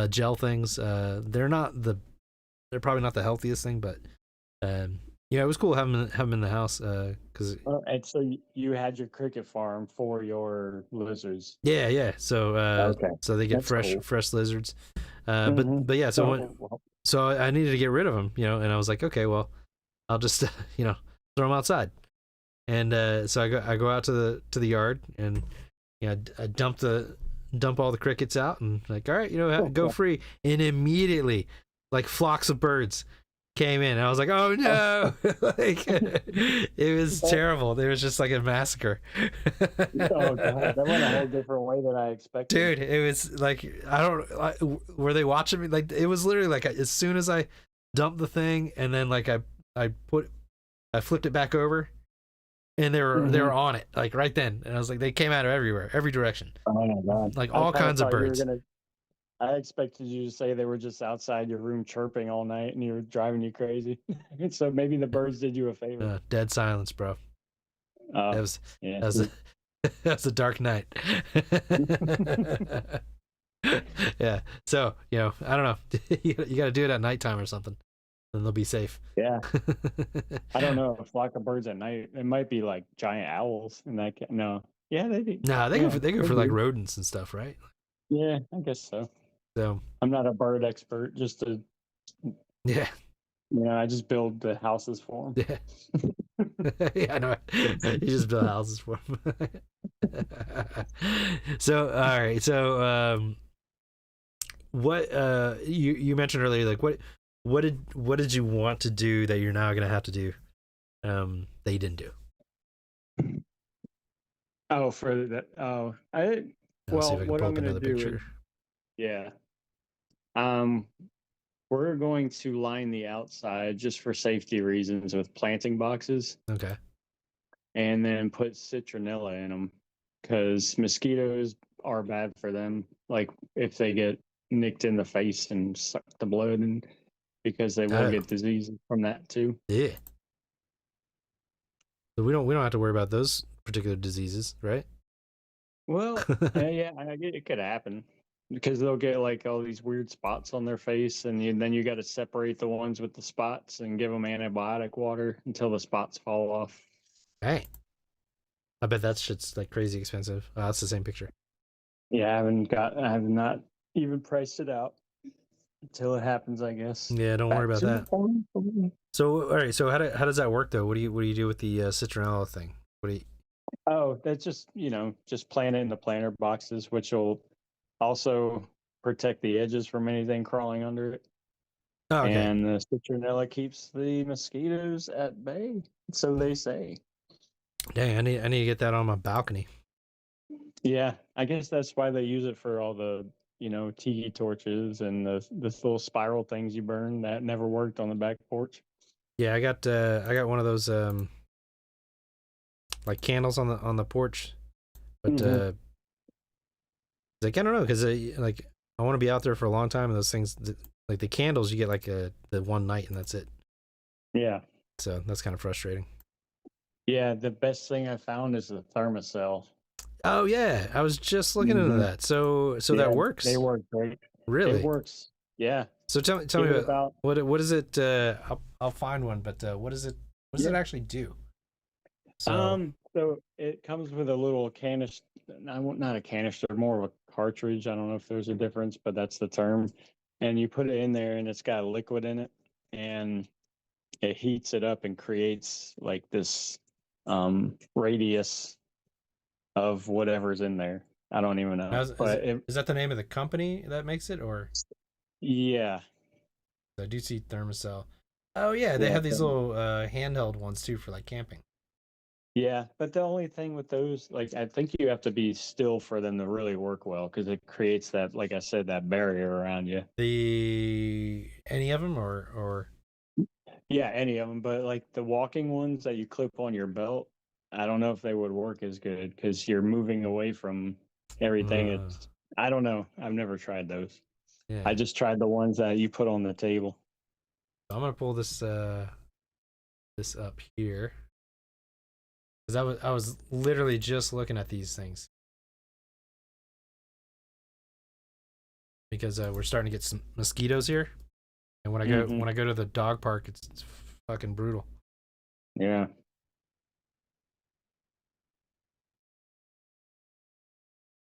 gel things. They're probably not the healthiest thing, but it was cool having them in the house because. And so you had your cricket farm for your lizards. Yeah. So so they get fresh lizards. But yeah, so I needed to get rid of them, and I was like, okay, well, I'll just throw them outside. And so I go out to the yard, and I dump all the crickets out and like, all right, go free. And immediately, like flocks of birds came in. I was like, oh no! Like, it was terrible. There was just like a massacre. Oh god, that went a whole different way than I expected. Dude, it was like, were they watching me? Like, it was literally like as soon as I dumped the thing and then like I flipped it back over, and they were on it like right then, and I was like, they came out of everywhere, every direction. Oh my god! Like all kinds of birds. I expected you to say they were just outside your room chirping all night and you were driving you crazy. So maybe the birds did you a favor. Dead silence, bro. That was a dark night. Yeah. So, I don't know. You got to do it at nighttime or something, then they'll be safe. Yeah. I don't know. A flock of birds at night. It might be like giant owls. And no. Yeah, they do. Nah, they go for like rodents and stuff, right? Yeah, I guess so. So I'm not a bird expert. Yeah. I just build the houses for them. Yeah. Yeah, I know. You just build houses for them. So, all right. So, what you mentioned earlier, like what did you want to do that you're now gonna have to do, that you didn't do? Oh, for that. Oh, well, what I'm gonna do? Picture. Yeah. We're going to line the outside just for safety reasons with planting boxes. Okay. And then put citronella in them because mosquitoes are bad for them. Like if they get nicked in the face and suck the blood, and because they will get diseases from that too. Yeah. So we don't have to worry about those particular diseases, right? Well, yeah, it could happen. Because they'll get like all these weird spots on their face, and then you got to separate the ones with the spots and give them antibiotic water until the spots fall off. Hey, I bet that shit's like crazy expensive. That's the same picture. Yeah, I have not even priced it out until it happens, I guess. Yeah, don't worry about that. So, all right. So how does that work though? What do you do with the citronella thing? Oh, that's just just plant it in the planter boxes, which will also protect the edges from anything crawling under it. Oh, okay. And the citronella keeps the mosquitoes at bay, so they say. Dang, I need to get that on my balcony. Yeah, I guess that's why they use it for all the tiki torches and the little spiral things you burn that never worked on the back porch. Yeah, I got one of those like candles on the porch, but like I don't know, because like I want to be out there for a long time, and those things like the candles you get like the one night and that's it. Yeah. So that's kind of frustrating. Yeah, the best thing I found is the thermocell. Oh yeah, I was just looking into that. So yeah, that works. They work great. Really? It works. Yeah. So tell me about what is it? I'll find one, but what is it? What does it actually do? So it comes with a little canister. Not a canister, more of a cartridge. I don't know if there's a difference, but that's the term. And you put it in there, and it's got a liquid in it, and it heats it up and creates like this radius of whatever's in there. I don't even know. Is that the name of the company that makes it, or? Yeah. I do see Thermacell. Oh yeah, they have these little handheld ones too for like camping. Yeah, but the only thing with those, like, I think you have to be still for them to really work well, because it creates that, like I said, that barrier around you. Any of them or? Yeah, any of them, but like the walking ones that you clip on your belt, I don't know if they would work as good because you're moving away from everything. I don't know. I've never tried those. Yeah. I just tried the ones that you put on the table. I'm gonna pull this up here. Because I was literally just looking at these things. Because we're starting to get some mosquitoes here. And when I go to the dog park, it's fucking brutal. Yeah.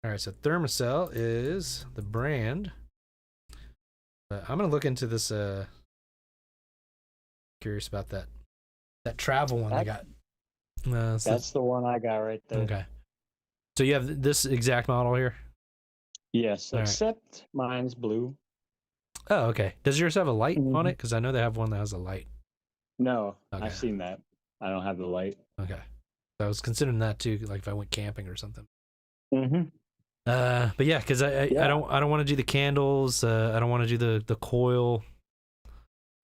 All right, so Thermacell is the brand. But I'm gonna look into this. Curious about that travel one they got. That's the one I got right there. Okay. So you have this exact model here? Yes, All right. except mine's blue. Oh, okay. Does yours have a light on Mhm. it? Because I know they have one that has a light. No, Okay. I've seen that. I don't have the light. Okay. So I was considering that too, like if I went camping or something. Mm-hmm. But yeah, because I Yeah. don't want to do the candles. I don't want to do the coil.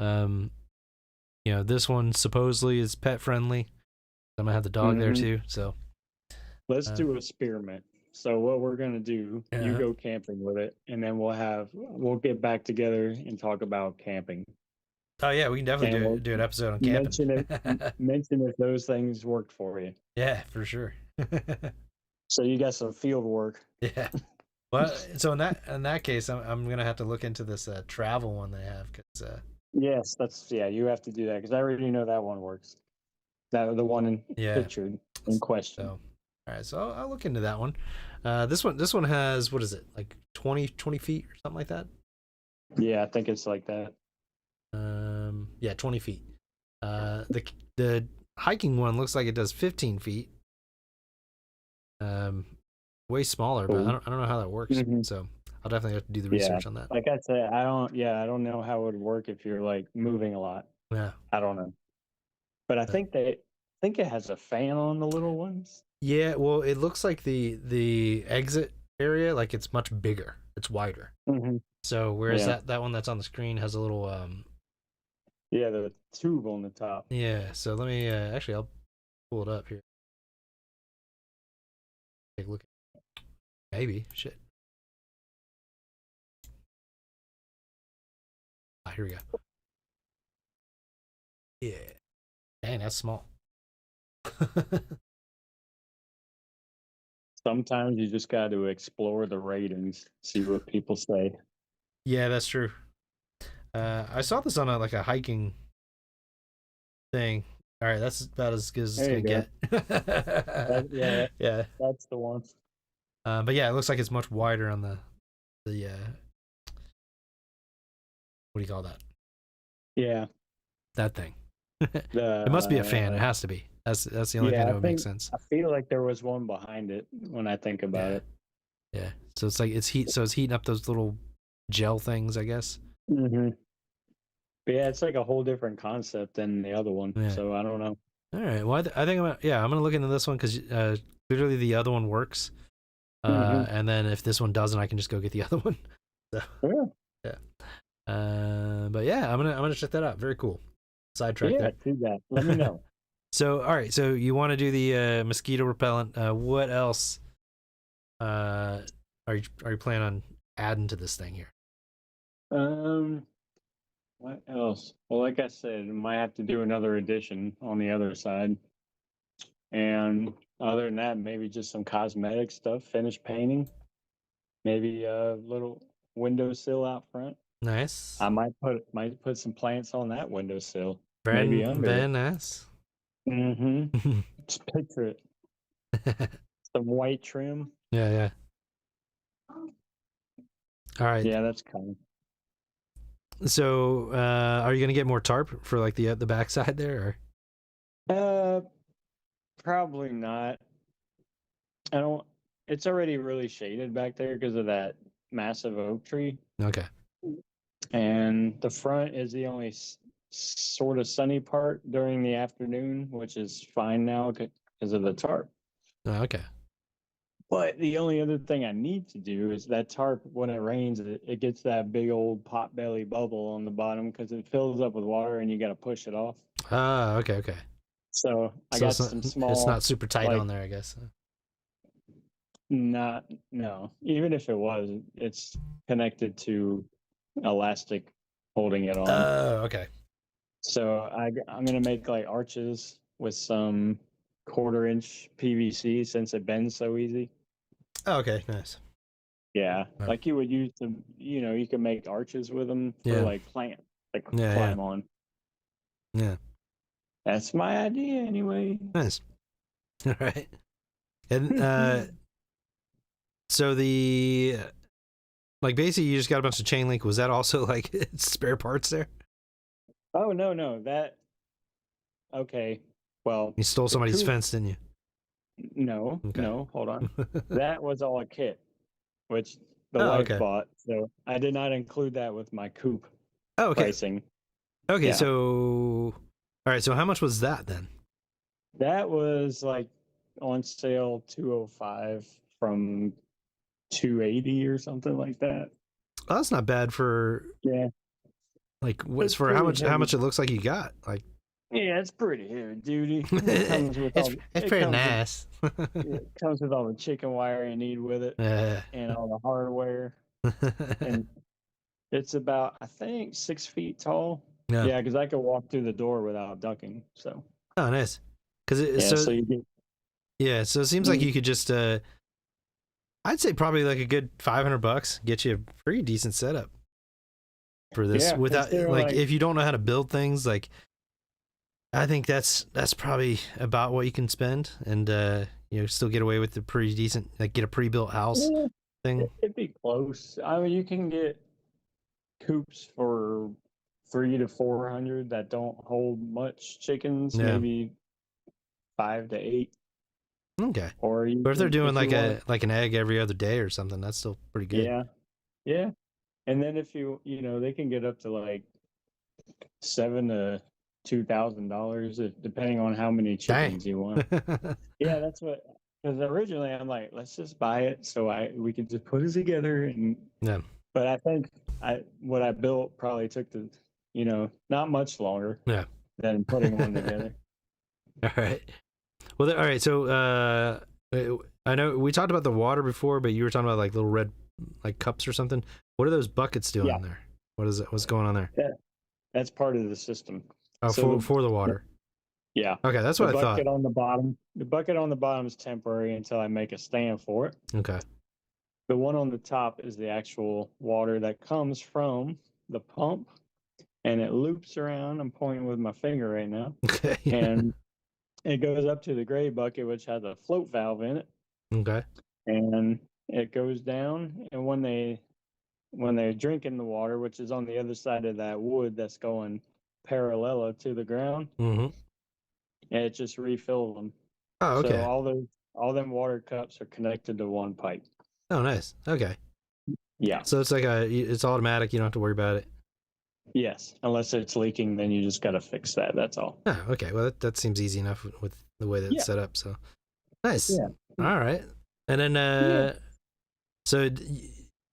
This one supposedly is pet friendly. I'm gonna have the dog there Mhm. too. So Let's do an experiment. So what we're gonna do, you Yeah. go camping with it, and then we'll get back together and talk about camping. oh yeah, we can definitely And we'll do an episode on camping. mention if those things worked for you. Yeah, for sure. So you got some field work. Yeah. Well, so in that case, I'm gonna have to look into this travel one they have because Yes, you have to do that because I already know that one works. That the one Yeah. pictured in question. So, all right, so I'll look into that one. This one has, what is it, like 20 feet or something like that? Yeah, I think it's like that. Yeah, 20 feet. The hiking one looks like it does 15 feet. Way smaller, but I don't know how that works. Mhm. So I'll definitely have to do the research on that. Like I said, I don't know how it would work if you're like moving a lot. Yeah. I don't know. But I think it has a fan on the little ones. Yeah, well, it looks like the exit area, like it's much bigger. It's wider. Mm-hmm. So whereas Yeah. that one that's on the screen has a little Yeah, the tube on the top. yeah. So let me actually I'll pull it up here. Take a look. Maybe shit. Here we go. Yeah. Dang, that's small. Sometimes you just got to explore the ratings, see what people say. Yeah, that's true. I saw this on a hiking thing. All right, that's about as good as it's There gonna you get. Yeah, Yeah. that's the one. But yeah, it looks like it's much wider on the what do you call that? Yeah, That thing. the It must be a fan. It has to be. That's the only thing that would make sense. I feel like there was one behind it when I think about it. Yeah. So it's like it's heating up those little gel things, I guess. Mm-hmm. But yeah, it's like a whole different concept than the other one. Yeah. So I don't know. All right. Well, I think I'm gonna look into this one because clearly the other one works. And then if this one doesn't, I can just go get the other one. So, yeah. But yeah, I'm gonna check that out. Very cool. Sidetrack Yeah, that. do that. Let me know. So all right. So you want to do the mosquito repellent? What else? Are you planning on adding to this thing here? What else? Well, like I said, I might have to do another edition on the other side. And other than that, maybe just some cosmetic stuff, finish painting, maybe a little windowsill out front. Nice. I might put some plants on that windowsill. Very, maybe under very it. nice. Mm-hmm. Just picture it. Some white trim. Yeah. All right. Yeah, that's kind So, are you gonna get more tarp for like the backside there? of. Probably not. I don't. It's already really shaded back there because of that massive oak tree, Or? Okay. and the front is the only sort of sunny part during the afternoon, which is fine now because of the tarp. Oh, okay. But the only other thing I need to do is that tarp, when it rains, it gets that big old pot belly bubble on the bottom because it fills up with water and you got to push it off. Ah, okay. So I So got it's not, some small. it's not super tight like- on there, I guess. No. Even if it was, it's connected to elastic holding it on. Oh, okay. So I'm gonna make like arches with some 1/4-inch PVC since it bends so easy. Oh, okay, nice. Yeah, Right. like you would use them. You can make arches with them for Yeah. like plant, like Yeah, climb on. Yeah, That's my idea anyway. nice. All right. And so the like basically you just got a bunch of chain link. Was that also like spare parts there? Oh no, that. Okay, well. You stole somebody's coop- fence, didn't you? No, Okay. no, hold on. That was all a kit, which the Oh, wife okay. bought. So I did not include that with my coop Oh, okay. pricing. Okay, Yeah. so all right, so how much was that then? That was like on sale 205 from 280 or something like that. Oh, that's not bad for Yeah. like what's It's for pretty how heavy. much it looks like you got. Like Yeah, it's pretty heavy duty. It comes with all it's it pretty comes with nice. it comes with all the chicken wire you need with it Yeah. and all the hardware. And it's about, I think, 6 feet tall. Yeah. Yeah, because I could walk through the door without ducking. So Oh, nice. Because it yeah, so so you get yeah, so it seems like mm, you could just I'd say probably like a good $500 get you a pretty decent setup for this yeah, because without they're like like if you don't know how to build things like I think that's probably about what you can spend and you know still get away with the pretty decent like get a pre-built house yeah, thing. it'd be close. I mean, you can get coops for 300 to 400 that don't hold much chickens, Yeah. maybe 5 to 8. Okay. Or you But if they're can, doing if you like want, an egg every other day or something, that's still pretty good. yeah, yeah. And then if they can get up to like $7,000 to $2,000 depending on how many Dang. chickens you want. Yeah, that's what. Because originally I'm like, let's just buy it so we can just put it together and. Yeah. But I think what I built probably took not much longer Yeah. than putting one together. All right. Well, all right. So, I know we talked about the water before, but you were talking about like little red, like cups or something. What are those buckets doing Yeah, there? What is it? What's going on there? that's part of the system. Oh, So for the water. yeah, Okay, that's the what I thought. bucket on the bottom. The bucket on the bottom is temporary until I make a stand for it. Okay. The one on the top is the actual water that comes from the pump, and it loops around. I'm pointing with my finger right now, Okay. and it goes up to the gray bucket, which has a float valve in it, Okay. and it goes down. And when they're drinking the water, which is on the other side of that wood that's going parallel to the ground, Mm-hmm. and it just refills them. Oh, So okay. all them water cups are connected to one pipe. Oh, nice. Okay. Yeah. So it's like it's automatic. You don't have to worry about it. Yes. Unless it's leaking, then you just got to fix that. That's all. Oh, okay. Well, that seems easy enough with the way that it's Yeah. set up. So nice. Yeah. All right. And then, Yeah. so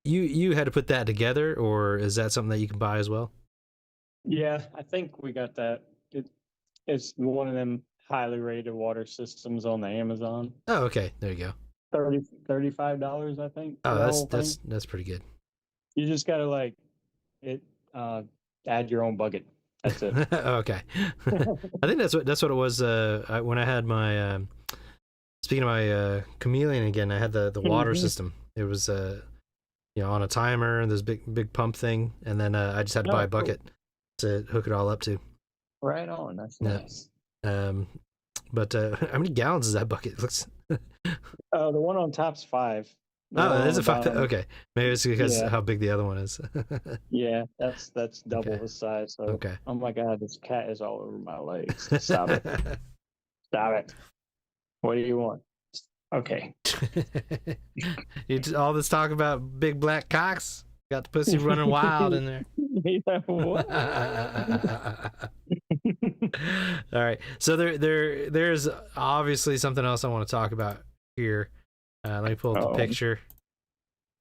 you had to put that together, or is that something that you can buy as well? Yeah. I think we got that. It's one of them highly rated water systems on the Amazon. Oh, okay. There you go. $35, I think, for Oh, the whole thing. that's pretty good. You just got to like it. Add your own bucket. That's it. Okay. I think that's what it was. When I had my speaking of my chameleon again, I had the water Mhm. system. It was on a timer and this big pump thing, and then I just had to buy Oh, a cool. bucket to hook it all up to. Right on. That's Yeah. nice. But how many gallons is that bucket? It looks. The one on top's 5. The Oh, one there's on a the five. bottom, Okay, maybe it's because yeah, how big the other one is. yeah, that's double Okay. the size. So, Okay. oh my God, this cat is all over my legs. Stop it. Stop it. What do you want? Okay. All this talk about big black cocks. Got the pussy running wild in there. Yeah, what? All right. So there's obviously something else I want to talk about here. Let me pull up the Oh, picture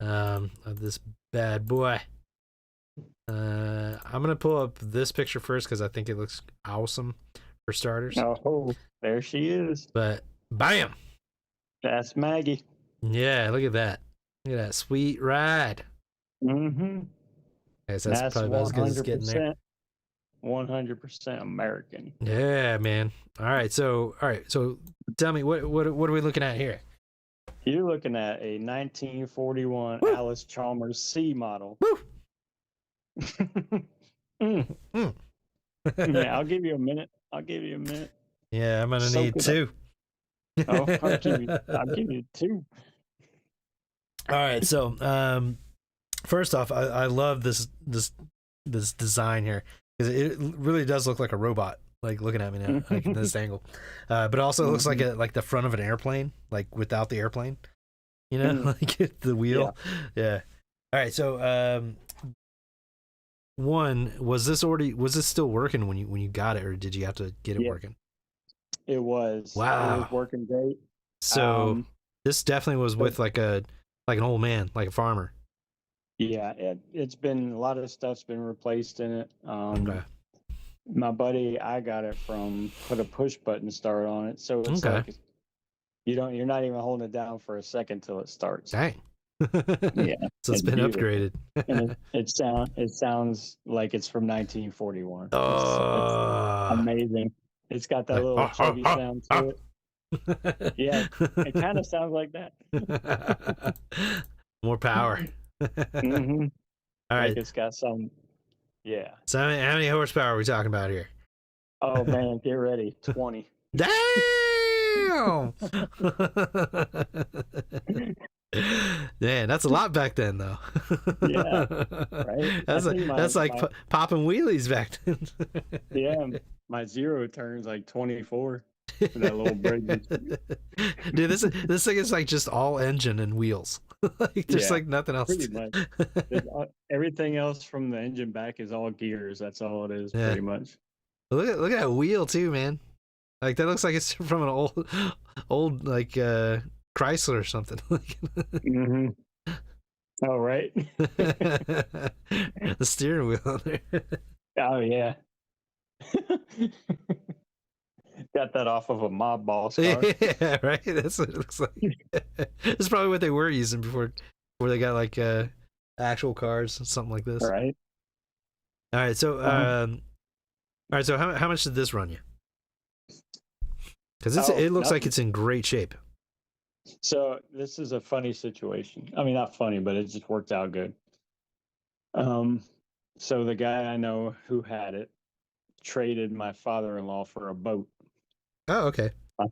of this bad boy. I'm gonna pull up this picture first because I think it looks awesome for starters. oh, there she is. But bam! That's Maggie. Yeah, look at that. Look at that sweet ride. Mm-hmm. I guess that's probably about as good as it's getting there. 100% American. Yeah, man. All right. So tell me what are we looking at here? You're looking at a 1941 Woo! Alice Chalmers C model. Woo! Mm. Mm. Yeah, I'll give you a minute. Yeah, I'm gonna Soak need it up. two. Oh, I'll give you 2. All right. So first off, I love this design here because it really does look like a robot. like looking at me now, like in this angle. But it also looks like the front of an airplane, like without the airplane. You know, like the wheel. Yeah. All right. So, was this still working when you got it, or did you have to get it working? It was. Wow. It was working great. So this definitely was with like an old man, like a farmer. Yeah, it's been a lot of stuff's been replaced in it. Okay. My buddy, I got it from put a push button start on it, so it's like you're not even holding it down for a second till it starts. Dang. Yeah. So it's been beautiful. upgraded. And it sounds like it's from 1941. Oh, it's amazing. It's got that little chubby sound to it. Yeah, it kind of sounds like that. More power. Mm-hmm. All right. Like it's got some. Yeah. So how many horsepower are we talking about here? Oh man, get ready. 20. Damn. Man, that's a lot back then, though. Yeah, right. That's like popping wheelies back then. Yeah, my 0 turns like 24. That little bridge. Dude, this thing is like just all engine and wheels. Like there's like nothing else. Pretty much. Everything else from the engine back is all gears. That's all it is, pretty much. Look at that wheel too, man. Like that looks like it's from an old like Chrysler or something. Mm-hmm. Oh, right. The steering wheel on there. Oh yeah. Got that off of a mob boss car. Yeah, right. That's what it looks like. That's probably what they were using before they got like actual cars, something like this. Right. All right. So, So how much did this run you? Because it looks like it's in great shape. So this is a funny situation. I mean, not funny, but it just worked out good. So the guy I know who had it traded my father-in-law for a boat. Oh, okay. My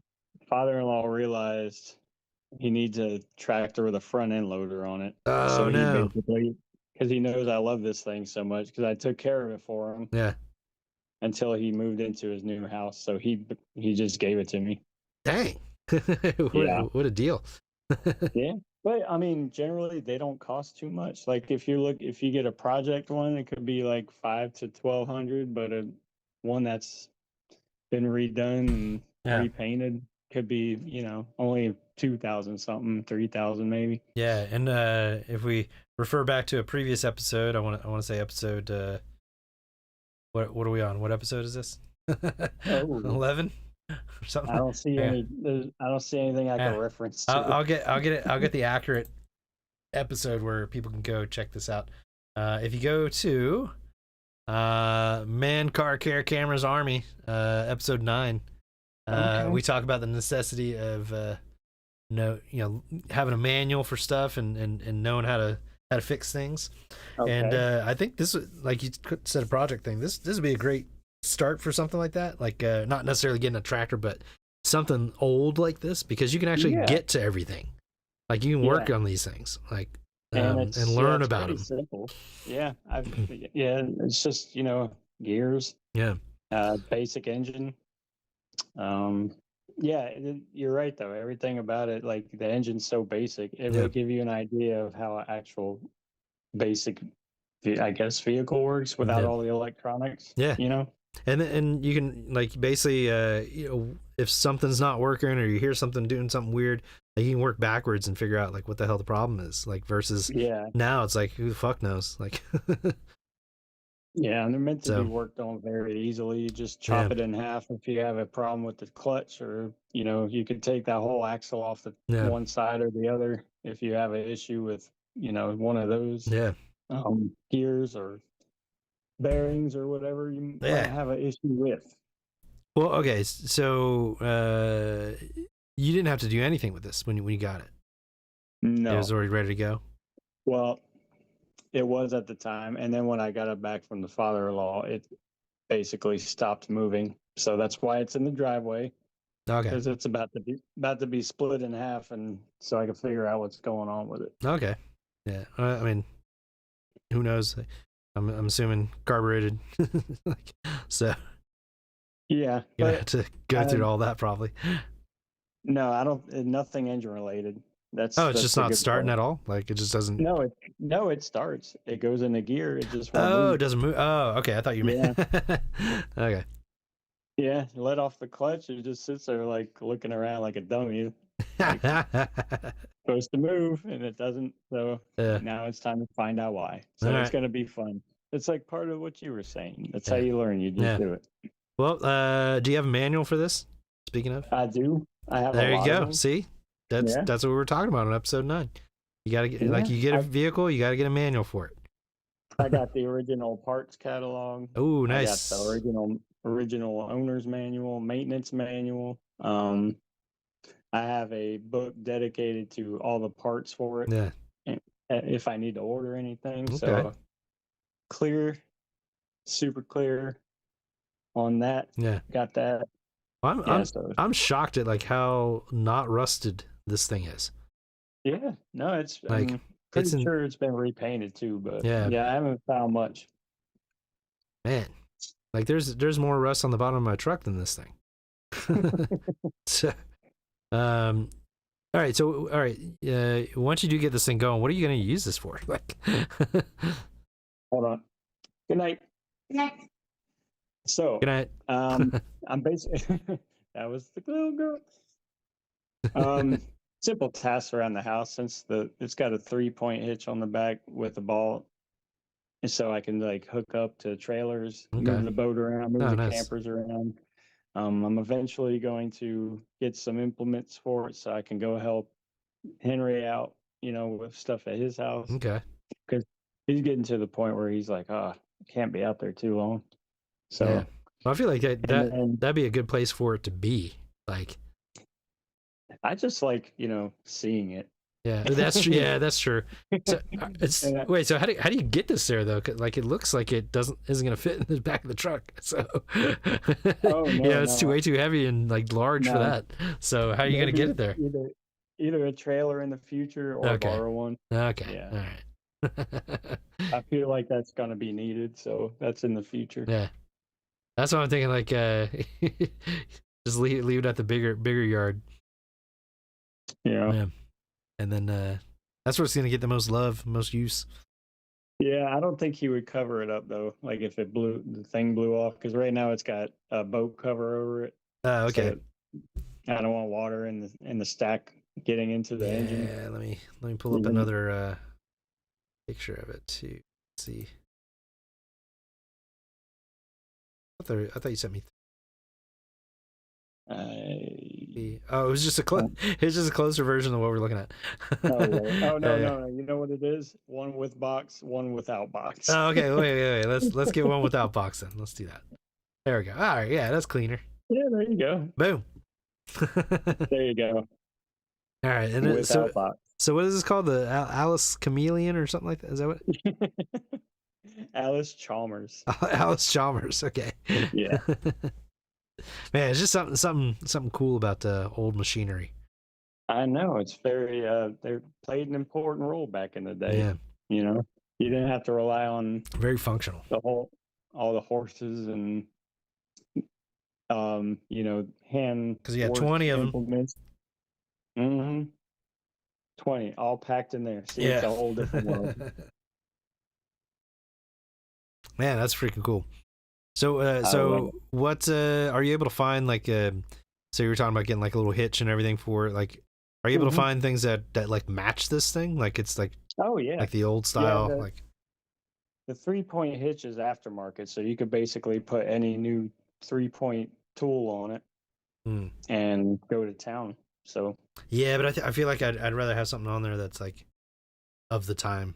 father-in-law realized he needs a tractor with a front end loader on it. Oh, so no. Because he knows I love this thing so much, because I took care of it for him. Yeah. Until he moved into his new house, so he just gave it to me. Dang. What a deal. Yeah. But I mean, generally they don't cost too much. Like if you get a project one, it could be like $500 to $1,200, but one that's been redone and repainted could be, only 2,000 something, 3,000 maybe. Yeah, and if we refer back to a previous episode, I want to say episode what are we on? What episode is this? 11 or something. I don't see anything I can reference to. I'll get the accurate episode where people can go check this out. If you go to Man Car Care Cameras Army, episode 9, we talk about the necessity of having a manual for stuff and knowing how to fix things. Okay. And I think this, like you said, a project thing. This would be a great start for something like that. Like not necessarily getting a tractor, but something old like this, because you can actually get to everything. Like you can work on these things, like and learn about them. Simple. Yeah, it's just gears. Yeah. Basic engine. Yeah, you're right though. Everything about it, like the engine's so basic, it will give you an idea of how an actual basic, I guess, vehicle works without all the electronics. Yeah, and you can like basically, if something's not working or you hear something doing something weird, like you can work backwards and figure out like what the hell the problem is. Like versus now, it's like who the fuck knows? Like. Yeah, and they're meant to be worked on very easily. You just chop it in half if you have a problem with the clutch, or you could take that whole axle off the one side or the other if you have an issue with one of those gears or bearings or whatever you might have an issue with. Well, okay, so you didn't have to do anything with this when you got it. No, it was already ready to go. Well, it was at the time, and then when I got it back from the father-in-law, it basically stopped moving. So that's why it's in the driveway. Okay. Because it's about to be split in half, and so I can figure out what's going on with it. Okay. Yeah. I mean, who knows? I'm assuming carbureted. So. Yeah, You're gonna but have to go through all that probably. no, I don't. Nothing engine related. Oh, it's That's just the not good starting part. at all. Like it just doesn't. No, it starts. It goes into gear. It just won't Oh, it move. doesn't move. Oh, okay. I thought you meant. Yeah, Okay. yeah. Let off the clutch. It just sits there like looking around like a dummy, like supposed to move, and it doesn't. So Yeah. now it's time to find out why. All So it's right. gonna be fun. It's like part of what you were saying. That's how Yeah. you learn. You just Yeah. do it. Well, do you have a manual for this? Speaking of, I do. I have a there you lot of go. them. See, that's Yeah, what we were talking about on episode 9. You gotta get yeah. you get a vehicle, you gotta get a manual for it. I got the original parts catalog. Oh, I got the nice. original owner's manual, maintenance manual. I have a book dedicated to all the parts for it, Yeah. and if I need to order anything. Okay. So clear, super clear on that. Yeah. Got that. I'm Yeah. I'm So I'm shocked at like how not rusted this thing is. yeah, no, it's. Like I'm it's pretty in sure it's been repainted too, but yeah, yeah, I haven't found much. man. Like there's more rust on the bottom of my truck than this thing. So, um all right, so all right, once you do get this thing going, what are you going to use this for? Like Hold on. Good night. Good night. So, Good night. I'm basically that was the little girl. Simple tasks around the house since it's got a 3-point hitch on the back with a ball, and so I can like hook up to trailers, Okay. move the boat around, move Oh, the nice. campers around. I'm eventually going to get some implements for it so I can go help Henry out, with stuff at his house Okay. because he's getting to the point where he's like, I can't be out there too long. So, Yeah. Well, I feel like and then that'd be a good place for it to be. Like, I just like, seeing it. yeah, that's true. Yeah, that's true. So wait. So how do you get this there though? 'Cause, like, it looks like it isn't gonna fit in the back of the truck. So Oh, no, it's no. way too heavy and like large for No. that. So how are you gonna get it there? Either a trailer in the future or Okay. borrow one. Okay. Yeah. All right. I feel like that's gonna be needed, so that's in the future. Yeah. That's what I'm thinking. Like, just leave it at the bigger yard. Yeah. Yeah. And then that's where it's gonna get the most love, most use. Yeah, I don't think he would cover it up though. Like if the thing blew off, because right now it's got a boat cover over it. Okay. So I don't want water in the stack getting into the engine. Yeah, let me pull up another picture of it to see. I thought you sent me. Oh, it was just a closer version of what we're looking at. Oh, really? Oh no, Yeah. no, you know what it is? One with box, one without box. Oh, okay. Wait. Let's get one without box then. Let's do that. There we go. All right. Yeah, that's cleaner. Yeah, there you go. Boom. There you go. All right. And then, Without box. so what is this called? The Alice Chameleon or something like that? Is that what? Alice Chalmers. Alice Chalmers. Okay. Yeah. Man, it's just something cool about old machinery. I know it's very. They played an important role back in the day. Yeah. You didn't have to rely on Very functional. all the horses and hand. Because you had 20 of them. implements. Mm-hmm. 20 all packed in there. See, it's a whole different world. Man, that's freaking cool. So what are you able to find like so you were talking about getting like a little hitch and everything for it, like are you able to find things that like match this thing, like it's like like the old style, like the 3-point hitch is aftermarket, so you could basically put any new 3-point tool on it and go to town. So yeah, but I feel like I'd rather have something on there that's like of the time.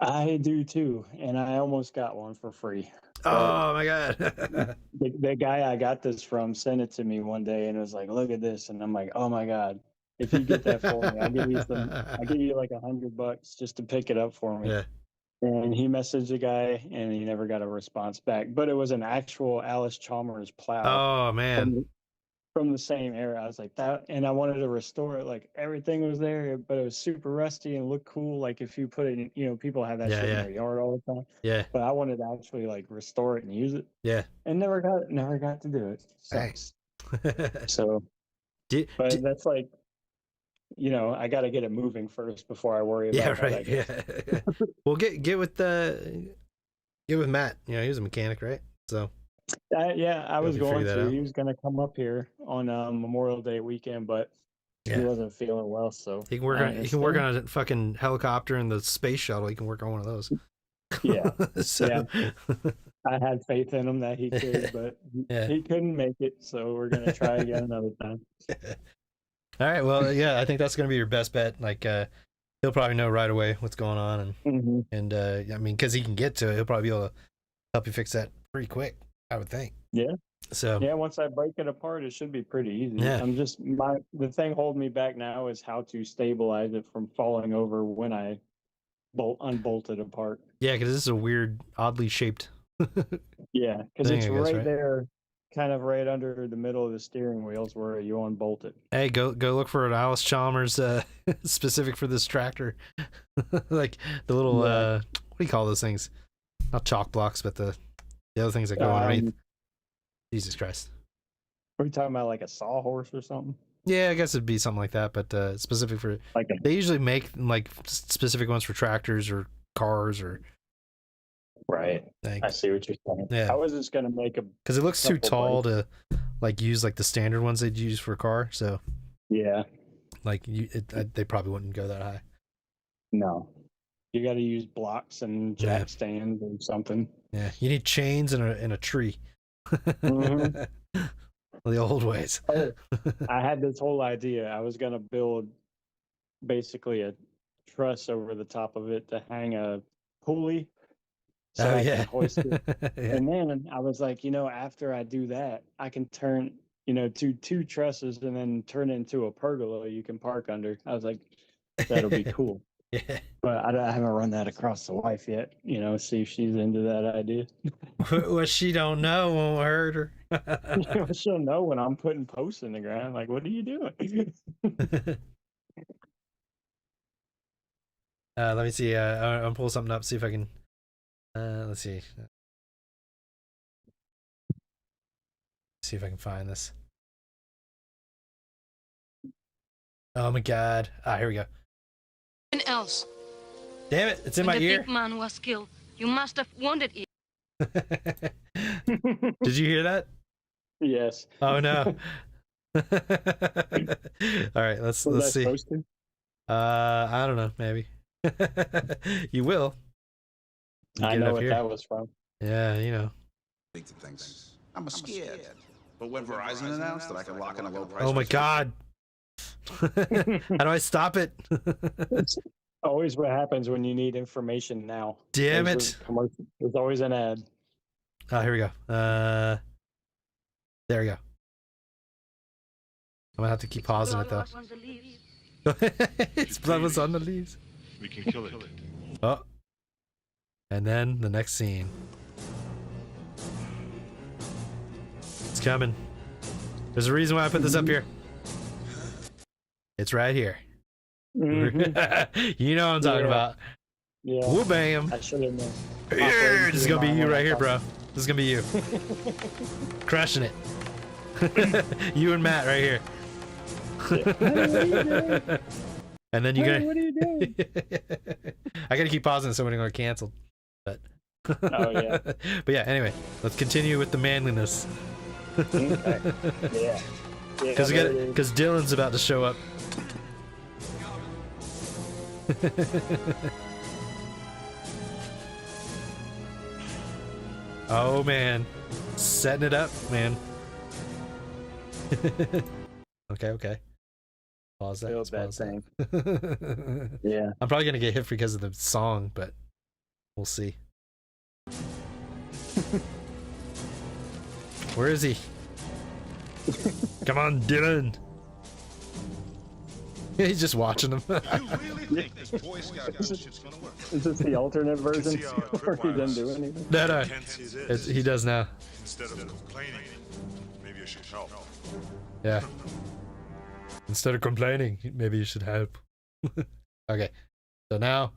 I do too, and I almost got one for free. Oh my god. The guy I got this from sent it to me one day and was like, look at this, and I'm like, oh my god, if you get that for me, I'll give you like $100 just to pick it up for me. Yeah. And he messaged the guy and he never got a response back, but it was an actual Alice Chalmers plow. Oh man. from the same era. I was like that, and I wanted to restore it. Like everything was there, but it was super rusty and looked cool. Like if you put it in, people have that Yeah, shit in yeah. their yard all the time. Yeah, But I wanted to actually like restore it and use it, yeah. and never got to do it. Hey. Sucks. So, Did, but that's like, I got to get it moving first before I worry about yeah, that, I right. guess. Yeah. Well, get with Matt. You know, he was a mechanic, right? So Yeah, I was you figure going that to. out. He was going to come up here on Memorial Day weekend, but Yeah. he wasn't feeling well, so He can work on a fucking helicopter and the space shuttle. He can work on one of those. Yeah. So, Yeah. I had faith in him that he could, but Yeah. he couldn't make it, so we're going to try again another time. All right. Well, yeah, I think that's going to be your best bet. Like, he'll probably know right away what's going on, and I mean, because he can get to it, he'll probably be able to help you fix that pretty quick, I would think. Yeah. So Yeah, once I break it apart, it should be pretty easy. Yeah. I'm just the thing holding me back now is how to stabilize it from falling over when I unbolt it apart. yeah, because this is a weird, oddly shaped. Yeah, because thing, it's I guess, right right? there, kind of right under the middle of the steering wheels where you unbolt it. Hey, go look for an Alice Chalmers specific for this tractor, like the little Yeah. what do you call those things? Not chalk blocks, but the other things that go underneath. Jesus Christ. Are we talking about like a sawhorse or something? Yeah, I guess it'd be something like that, but specific for. Like a They usually make like specific ones for tractors or cars or right. like, I see what you're saying. Yeah. I was just gonna make a because it looks too couple tall to like use like the standard ones they'd use for a car. So yeah. like they probably wouldn't go that high. No, you got to use blocks and jack stands or something. Yeah, you need chains and a tree. Mhm. The old ways. Oh, I had this whole idea. I was gonna build basically a truss over the top of it to hang a pulley. So Oh I yeah. can hoist it. Yeah. And then I was like, after I do that, I can turn, two trusses and then turn it into a pergola you can park under. I was like, that'll be cool. Yeah. But I haven't run that across the wife yet, see if she's into that idea. What she don't know won't hurt her. She'll know when I'm putting posts in the ground. Like, what are you doing? Let me see. I'll pull something up. See if I can. Let's see. See if I can find this. Oh my God! Here we go. Else. Damn it! It's in my When the ear. big man was killed, you must have wanted it. Did you hear that? Yes. Oh no! All right, let's Was I see. supposed to? I don't know. Maybe you will. You I get it know up what here. that was from. Yeah, you know. Things. I'm scared. But when Verizon announced that I could lock in a low price. Oh my God! How do I stop it? It's always what happens when you need information now. Damn There's it! a commercial. There's always an ad. Oh, here we go. There we go. I'm gonna have to keep pausing it though. Its blood was on the leaves. We can kill it. Oh. And then the next scene. It's coming. There's a reason why I put this up here. It's right here. Mhm. You know what I'm talking Yeah. about. Yeah. Woo bam. I should have known. Yeah, this is gonna be you right here, bro. This is gonna be you. Crushing it. You and Matt right here. And then you're Hey, gonna. what are you doing? I gotta keep pausing so we're gonna get canceled. But. Oh, yeah. But yeah. Anyway, let's continue with the manliness. Okay. Yeah. Because Dylan's about to show up. Oh man, setting it up, man. Okay. Pause that. Feel let's bad pause that. thing. Yeah. I'm probably gonna get hit because of the song, but we'll see. Where is he? Come on, Dylan. He's just watching him. You really think this Boy Scout bullshit's gonna work? Is this the alternate version? See how Or he doesn't do anything? No, Tense he is. he does now. Instead of complaining, maybe you should help. Yeah. Instead of complaining, maybe you should help. Okay. So now,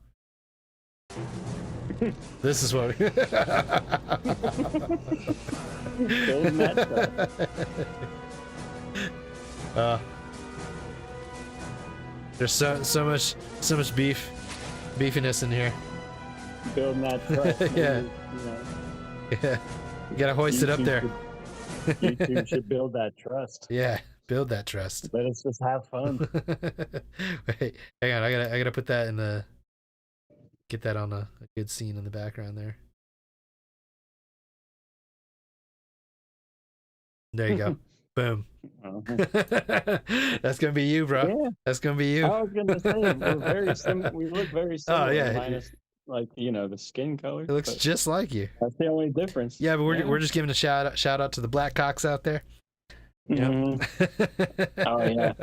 this is what. Building that truck. There's so much beefiness in here. Building that truck. Yeah. You know, Yeah, you gotta hoist it up there. You two should build that trust. Yeah, build that trust. Let us just have fun. Wait, hang on. I gotta put that in the. Get that on a good scene in the background there. There you go. Boom. That's gonna be you, bro. Yeah. That's gonna be you. I was gonna say we're very we look very similar. Oh yeah. Minus, like, you know, the skin color. It looks but just like you. that's the only difference. Yeah, but we're just giving a shout out to the black cocks out there. Mhm. Oh yeah.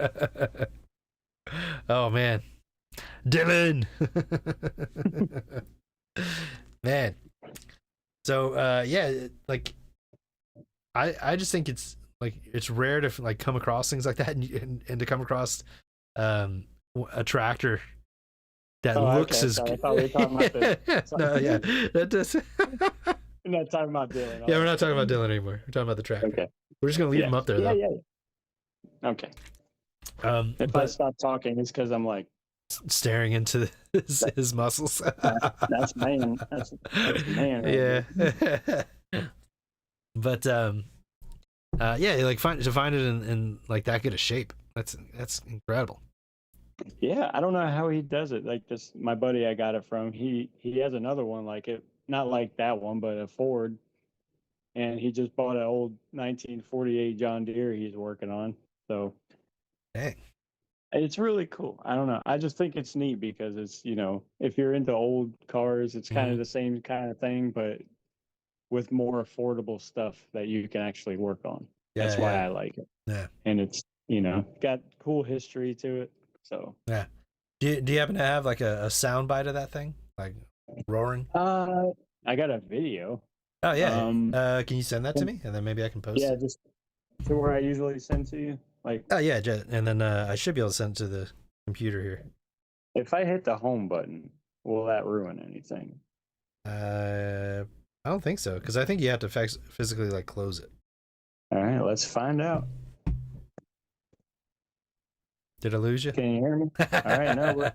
Oh man, Dylan. Man. So yeah, like I just think it's like it's rare to like come across things like that and to come across a tractor that looks okay. as Sorry, I thought we were talking about this. no, yeah, that does. We're not talking about Dylan. Yeah, we're not talking about Dylan anymore. We're talking about the tractor. Okay. We're just gonna leave him up there though. Yeah. Okay. If I stop talking, it's because I'm like staring into his muscles. that's man. That's man. Right Yeah. there. But yeah, like find it in like that good a shape. That's incredible. Yeah, I don't know how he does it. Like this, my buddy I got it from. He has another one like it, not like that one, but a Ford, and he just bought an old 1948 John Deere he's working on. So, Dang. it's really cool. I don't know. I just think it's neat because it's, you know, if you're into old cars, it's kind of the same kind of thing, but with more affordable stuff that you can actually work on. That's why I like it. Yeah. And it's, you know, got cool history to it. So Yeah. Do you happen to have like a sound bite of that thing, like roaring? I got a video. Oh yeah. Can you send that to me, and then maybe I can post Yeah, it? just to where I usually send to you. Like, Oh yeah, and then I should be able to send it to the computer here. if I hit the home button, will that ruin anything? I don't think so, because I think you have to physically like close it. All right, let's find out. Did I lose you? Can you hear me? All right, no, I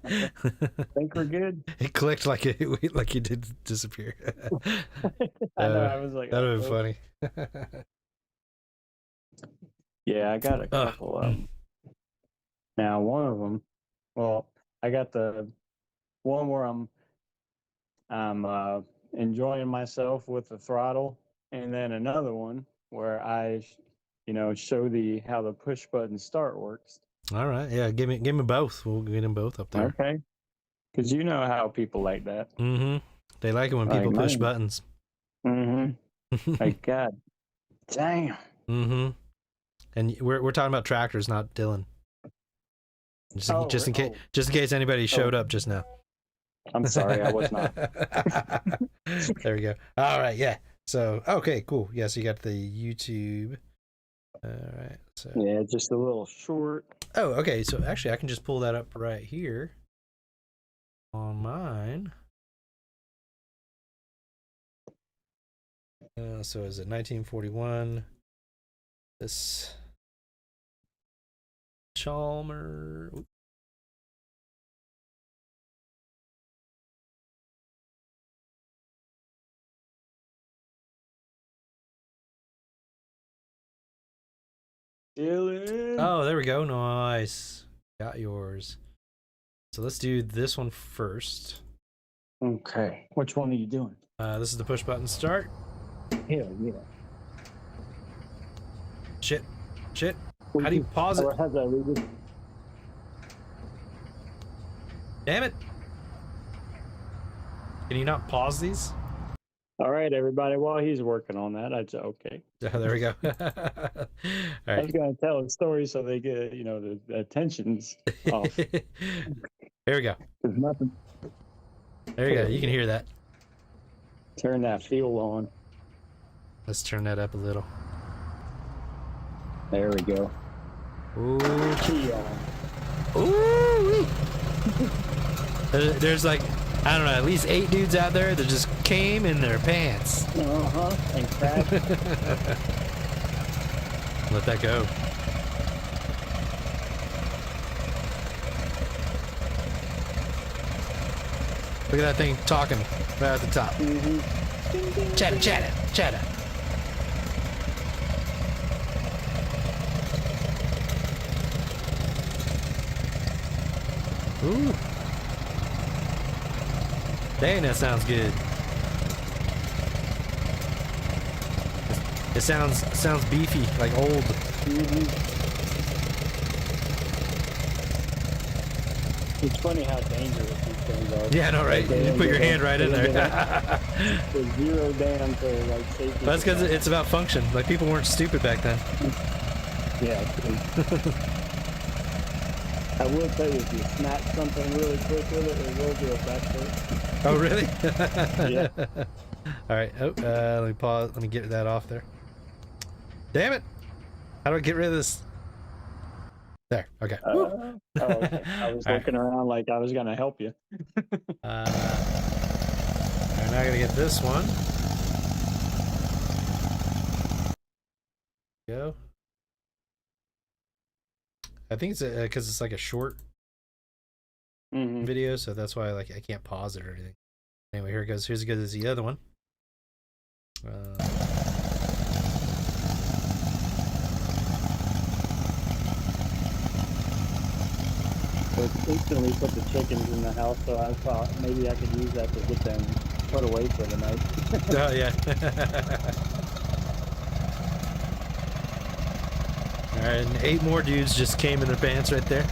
think we're good. It clicked like you did disappear. I know. I was like, That would have oh. been funny. Yeah, I got a couple of them. Now, one of them, well, I got the one where I'm enjoying myself with the throttle, and then another one where I, you know, show how the push button start works. All right, yeah, give me both. We'll get them both up there. Okay, because you know how people like that. Mm-hmm. They like it when people push buttons. Mm-hmm. Like, God damn. Mm-hmm. And we're talking about tractors, not Dylan. Just in case anybody showed up just now. I'm sorry, I was not. There we go. All right, yeah. So okay, cool. Yeah, so you got the YouTube. All right. So Yeah, just a little short. oh, okay. So actually, I can just pull that up right here on mine. So is it 1941? This Chalmers. Dylan. Oh, there we go. Nice. Got yours. So let's do this one first. Okay. Which one are you doing? This is the push button start. Hell yeah. Shit. How do you pause it? How's that, Ruby? Damn it. Can you not pause these? All right, everybody. While he's working on that, okay. Oh, there we go. All I was right. going to tell a story so they get, you know, the attention's off. Here we go. There's nothing. There you go. You can hear that. Turn that fuel on. Let's turn that up a little. There we go. Ooh. Key on. Ooh. There's like, I don't know, at least 8 dudes out there that just came in their pants. And crashed. Let that go. Look at that thing talking right at the top. Chatter, chatter, chatter. Ooh. Dang, that sounds good. It sounds beefy, like old. It's funny how dangerous these things are. Yeah, I know, right? You put your hand right in there. There's zero down to like safety. That's because it's about function. Like, people weren't stupid back then. Yeah. I will tell you, if you snap something really quick with it, it will do a backflip. Oh, really? Yeah. All right. Oh, let me pause. Let me get that off there. Damn it! How do I get rid of this? There. Okay. Okay. I was looking around like I was gonna help you. All right, now I gotta get this one. Go. I think it's because it's like a short video, so that's why like I can't pause it or anything. Anyway, here it goes. Here's as good as the other one. So it instantly put the chickens in the house, so I thought maybe I could use that to get them put away for the night. Oh yeah. All right, and 8 more dudes just came in their pants right there.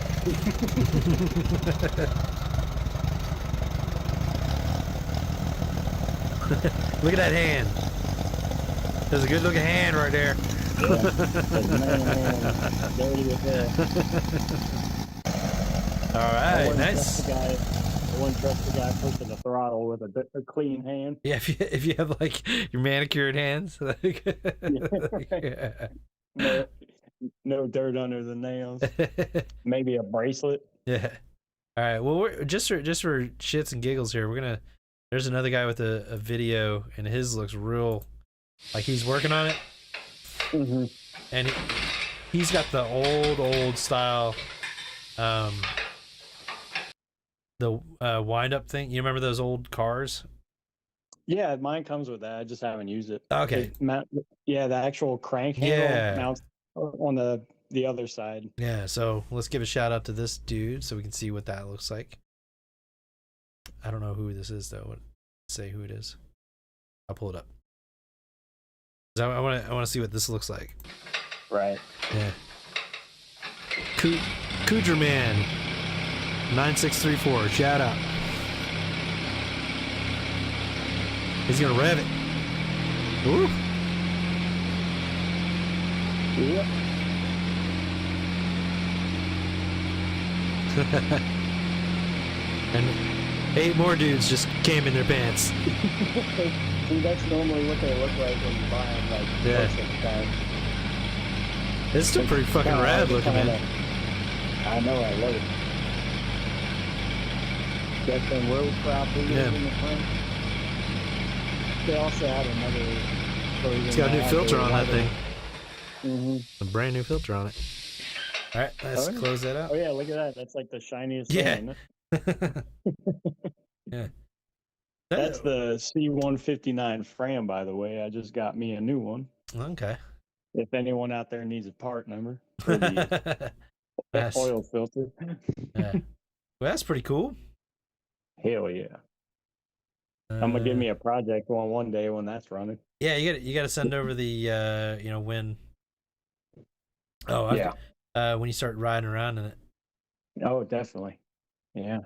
Look at that hand. There's a good looking hand right there. All right, nice. I wouldn't trust the guy pushing the throttle with a clean hand. Yeah, if you have like your manicured hands. No dirt under the nails. Maybe a bracelet. Yeah. All right. Well, we're just for shits and giggles here. There's another guy with a video, and his looks real, like he's working on it. And he's got the old style, the wind up thing. You remember those old cars? Yeah, mine comes with that. I just haven't used it. Okay. Yeah, the actual crank handle mounts on the other side. Yeah, so let's give a shout out to this dude so we can see what that looks like. I don't know who this is though. Say who it is. I'll pull it up. I want to see what this looks like. Right. Yeah. Coogerman 9634. Shout out. He's gonna rev it. Ooh. Yep. And 8 more dudes just came in their pants. See, that's normally what they look like when you buy them, like most of the time. It's still pretty fucking rad looking, man. I know, I love it. Got some road properties in the front. They also had another version. It's got a new filter on that thing. Mm-hmm. A brand new filter on it. All right, let's close that out. Oh yeah, look at that. That's like the shiniest thing. Yeah. That's the C159 Fram, by the way. I just got me a new one. Okay. If anyone out there needs a part number for the oil filter. Yeah. Well, that's pretty cool. Hell yeah. I'm gonna give me a project one day when that's running. Yeah, you got to send over the when. Oh yeah. When you start riding around in it. Oh, definitely. Yeah.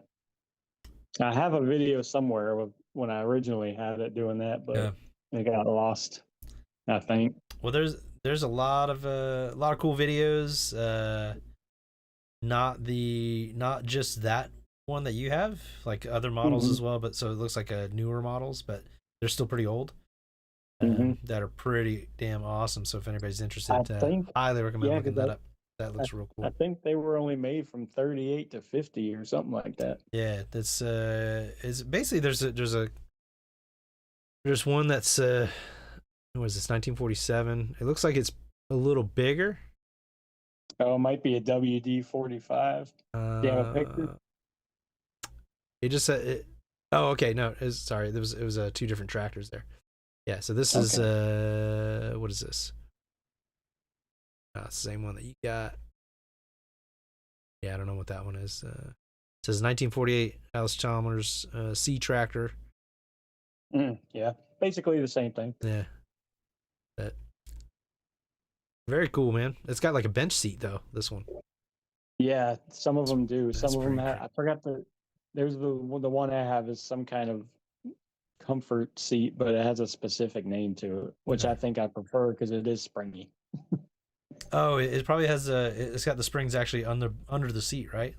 I have a video somewhere of when I originally had it doing that, but it got lost, I think. Well, there's a lot of cool videos. Not just that one that you have, like other models as well, but so it looks like newer models, but they're still pretty old. that are pretty damn awesome. So if anybody's interested, I think, highly recommend yeah, looking 'cause that up. That looks real cool. I think they were only made from 38 to 50 or something like that. Yeah, that's is basically there's one that's what was this 1947? It looks like it's a little bigger. Oh, it might be a WD-45. Do you have a picture? It just said it. Oh, okay. No, sorry. It was two different tractors there. Yeah. So this is what is this? It's the same one that you got. Yeah, I don't know what that one is. It says 1948 Alice Chalmers C tractor. Yeah, basically the same thing. Yeah. That. Very cool, man. It's got like a bench seat though. This one. Yeah, some of them do. Some of them pretty have. I forgot there's the one I have is some kind of comfort seat, but it has a specific name to it, which I think I prefer because it is springy. Oh, it probably has it's got the springs actually under the seat, right?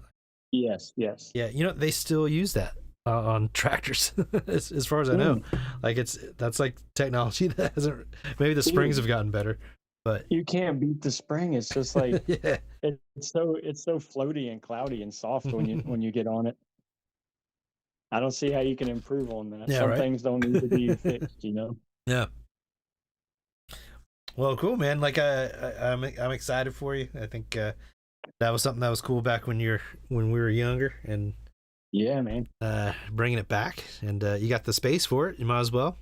Yes. Yeah, they still use that on tractors, as far as I know. Like that's like technology that hasn't. Maybe the springs have gotten better, but you can't beat the spring. It's just like yeah, it's so floaty and cloudy and soft when you get on it. I don't see how you can improve on that. Yeah, Some things don't need to be fixed, Yeah. Well, cool, man. Like I'm excited for you. I think that was something that was cool back when we were younger, and yeah, man. Bringing it back, and you got the space for it. You might as well.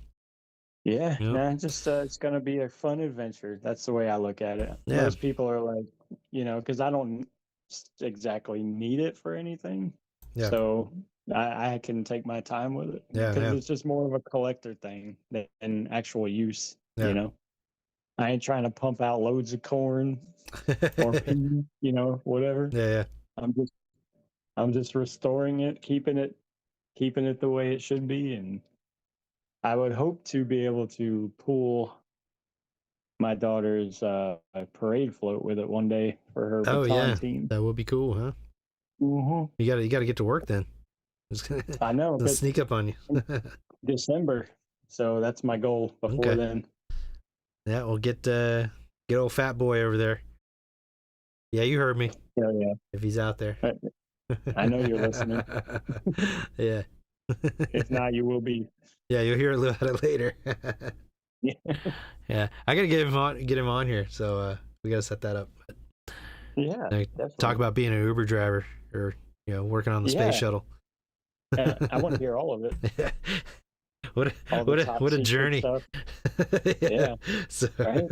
Yeah, Yep. nah, just it's gonna be a fun adventure. That's the way I look at it. Yeah. Most people are like, because I don't exactly need it for anything. Yeah. So I can take my time with it because it's just more of a collector thing than actual use. Yeah. I ain't trying to pump out loads of corn or pea, whatever. Yeah. I'm just restoring it, keeping it the way it should be, and I would hope to be able to pull my daughter's parade float with it one day for her baton team. That would be cool, huh? Mm-hmm. You gotta get to work then. I know. They'll sneak up on you. December, so that's my goal before then. Yeah, we'll get old fat boy over there. Yeah, you heard me. Yeah. If he's out there. I know you're listening. Yeah. If not, you will be. Yeah, you'll hear about it later. Yeah. I gotta get him on here, so we gotta set that up. Yeah. Talk about being an Uber driver or working on the space shuttle. I want to hear all of it. What a journey. Yeah. So, right?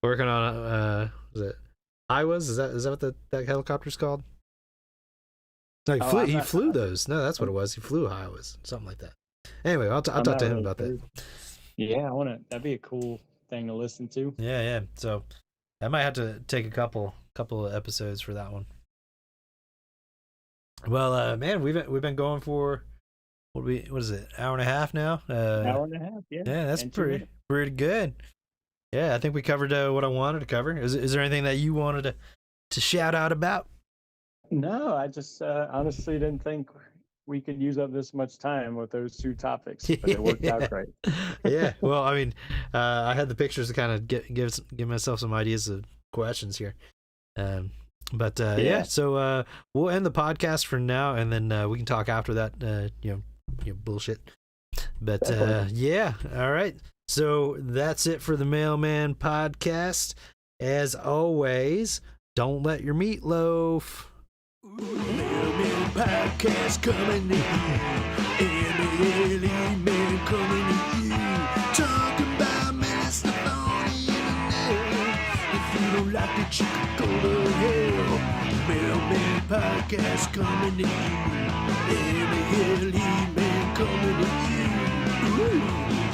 Working on was it HOR.S? Is that what that helicopter's called? No, he flew those. No, that's what it was. He flew HOR.S, something like that. Anyway, I'll talk to him about that. Yeah, that'd be a cool thing to listen to. Yeah. So I might have to take a couple of episodes for that one. Well, man, we've been going for what is it? Hour and a half now? Hour and a half, yeah. Yeah, that's pretty good. Yeah, I think we covered what I wanted to cover. Is there anything that you wanted to shout out about? No, I just honestly didn't think we could use up this much time with those two topics, but it worked out great. Yeah, well, I mean, I had the pictures to kind of give myself some ideas of questions here. Yeah, so we'll end the podcast for now, and then we can talk after that. Bullshit. But yeah, all right. So that's it for the Mailman Podcast. As always, don't let your meat loaf. Mailman Podcast coming to you. Emily Man coming to you. Talking about Minister Phony Internet. If you don't like it, you can go to hell. Mailman Podcast coming to you. Emily Man coming to you. Ooh.